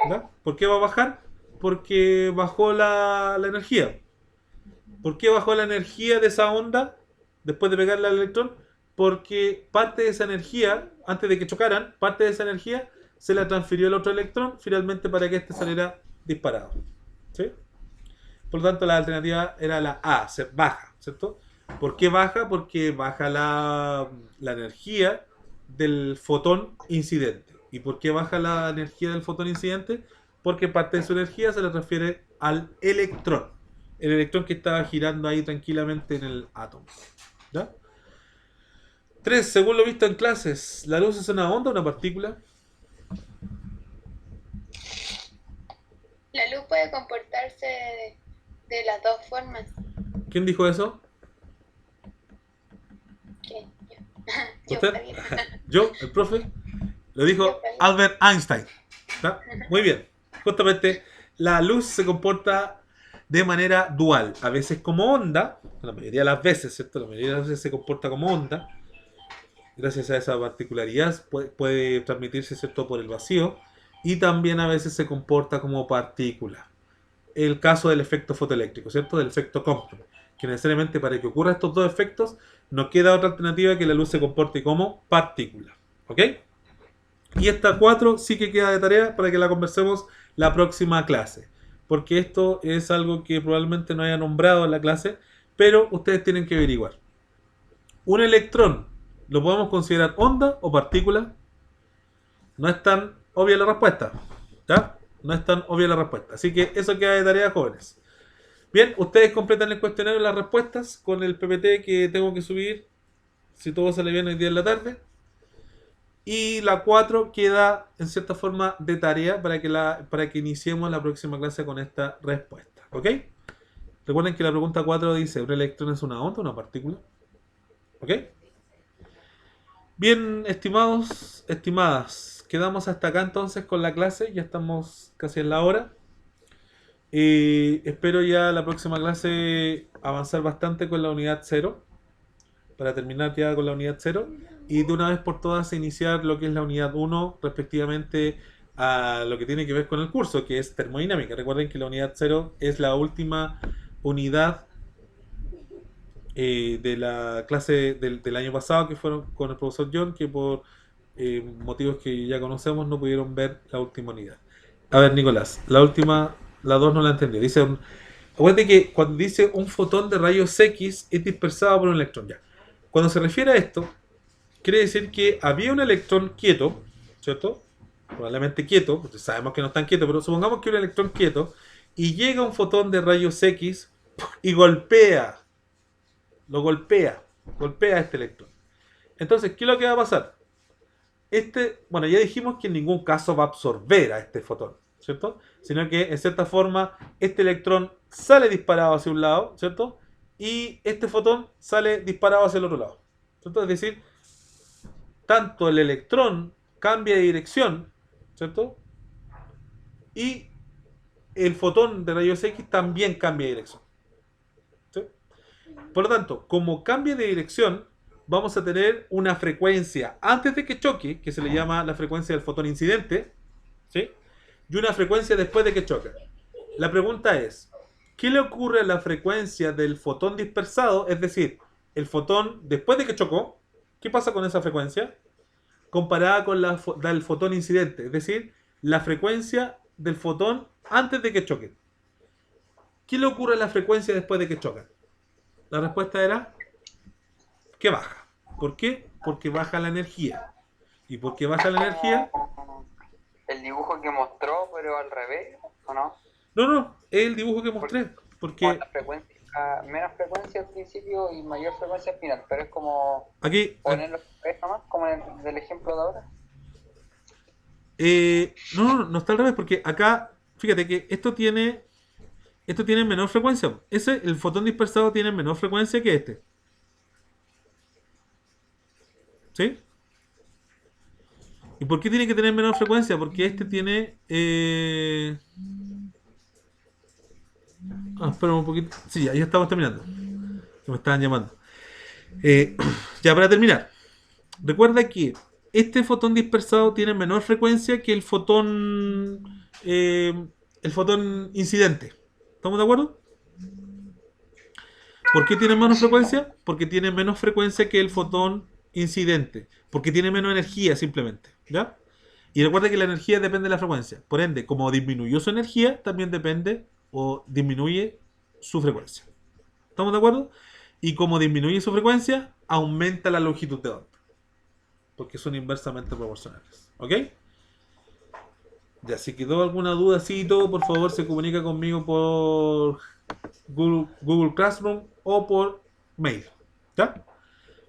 ¿Verdad? ¿Por qué va a bajar? Porque bajó la energía. ¿Por qué bajó la energía de esa onda después de pegarle al electrón? Porque parte de esa energía, antes de que chocaran, parte de esa energía se la transfirió al otro electrón finalmente para que éste saliera disparado. ¿Sí? Por lo tanto, la alternativa era la A, se baja, ¿cierto? ¿Por qué baja? Porque baja la energía del fotón incidente. ¿Y por qué baja la energía del fotón incidente? Porque parte de su energía se la transfiere al electrón. El electrón que estaba girando ahí tranquilamente en el átomo. ¿Ya? 3. Según lo visto en clases, ¿la luz es una onda o una partícula? La luz puede comportarse de las dos formas. ¿Quién dijo eso? ¿Qué? Yo, ¿Usted? Javier. ¿Yo? ¿El profe? Lo dijo Yo, Javier. Albert Einstein. ¿Está? Muy bien. Justamente, la luz se comporta de manera dual. A veces como onda, la mayoría de las veces, ¿cierto? La mayoría de las veces se comporta como onda. Gracias a esa particularidad puede transmitirse, ¿cierto?, por el vacío. Y también a veces se comporta como partícula. El caso del efecto fotoeléctrico, ¿cierto? Del efecto Compton. Que necesariamente para que ocurran estos dos efectos, no queda otra alternativa que la luz se comporte como partícula. ¿Ok? Y esta 4 sí que queda de tarea para que la conversemos la próxima clase. Porque esto es algo que probablemente no haya nombrado en la clase, pero ustedes tienen que averiguar. ¿Un electrón lo podemos considerar onda o partícula? No es tan obvia la respuesta. ¿Ya? No es tan obvia la respuesta. Así que eso queda de tarea, jóvenes. Bien, ustedes completan el cuestionario y las respuestas con el PPT que tengo que subir, si todo sale bien, hoy día en la tarde. Y la 4 queda en cierta forma de tarea para que iniciemos la próxima clase con esta respuesta. ¿Ok? Recuerden que la pregunta 4 dice, ¿un electrón es una onda o una partícula? ¿Ok? Bien, estimados, estimadas, quedamos hasta acá entonces con la clase, ya estamos casi en la hora. Espero ya la próxima clase avanzar bastante con la unidad 0, para terminar ya con la unidad 0, y de una vez por todas iniciar lo que es la unidad 1 respectivamente a lo que tiene que ver con el curso, que es termodinámica. Recuerden que la unidad 0 es la última unidad de la clase del año pasado, que fueron con el profesor John, que por motivos que ya conocemos no pudieron ver la última unidad. A ver, Nicolás, la última, la 2 no la entendí. Dice, acuérdate que cuando dice un fotón de rayos X es dispersado por un electrón. Ya. Cuando se refiere a esto, quiere decir que había un electrón quieto, ¿cierto? Probablemente quieto, porque sabemos que no están quietos, pero supongamos que un electrón quieto, y llega un fotón de rayos X y golpea a este electrón. Entonces, ¿qué es lo que va a pasar? Bueno, ya dijimos que en ningún caso va a absorber a este fotón, ¿cierto? Sino que, en cierta forma, este electrón sale disparado hacia un lado, ¿cierto? Y este fotón sale disparado hacia el otro lado, ¿cierto? Es decir, tanto el electrón cambia de dirección, ¿cierto? Y el fotón de rayos X también cambia de dirección, ¿sí? Por lo tanto, como cambia de dirección, vamos a tener una frecuencia antes de que choque, que se le llama la frecuencia del fotón incidente, ¿sí? Y una frecuencia después de que choca. La pregunta es, ¿qué le ocurre a la frecuencia del fotón dispersado? Es decir, el fotón después de que chocó, ¿qué pasa con esa frecuencia? Comparada con la del fotón incidente, es decir, la frecuencia del fotón antes de que choque. ¿Qué le ocurre a la frecuencia después de que chocan? La respuesta era que baja. ¿Por qué? Porque baja la energía. ¿Y por qué baja la energía? El dibujo que mostró, pero al revés, ¿o no? No, es el dibujo que mostré. Porque Menos frecuencia al principio y mayor frecuencia al final, pero es como aquí, ponerlo nomás, como del ejemplo de ahora. no está al revés, porque acá, fíjate que esto tiene menor frecuencia. El fotón dispersado tiene menor frecuencia que este. ¿Sí? ¿Y por qué tiene que tener menor frecuencia? Porque este tiene... espera un poquito. Sí, ya estamos terminando. Se me estaban llamando. Ya para terminar. Recuerda que este fotón dispersado tiene menor frecuencia que el fotón incidente. ¿Estamos de acuerdo? ¿Por qué tiene menos frecuencia? Porque tiene menos frecuencia que el fotón incidente. Porque tiene menos energía simplemente. ¿Ya? Y recuerda que la energía depende de la frecuencia. Por ende, como disminuyó su energía, también depende o disminuye su frecuencia. ¿Estamos de acuerdo? Y como disminuye su frecuencia, aumenta la longitud de onda. Porque son inversamente proporcionales. ¿Ok? Ya, si quedó alguna duda así y todo, por favor se comunica conmigo por Google Classroom o por mail. ¿Ya?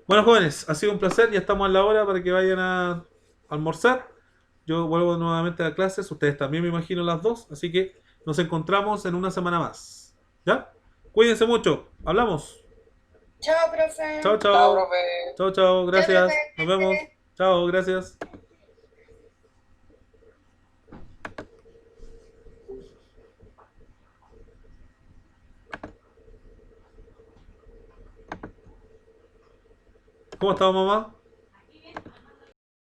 Bueno, jóvenes, ha sido un placer. Ya estamos a la hora para que vayan a almorzar. Yo vuelvo nuevamente a clases. Ustedes también, me imagino, las dos. Así que nos encontramos en una semana más. ¿Ya? Cuídense mucho. Hablamos. Chao, profe. Chao, Chao, chao. profe. Chao, chao. Gracias. profe. Nos vemos. Chao, gracias. ¿Cómo estás, mamá?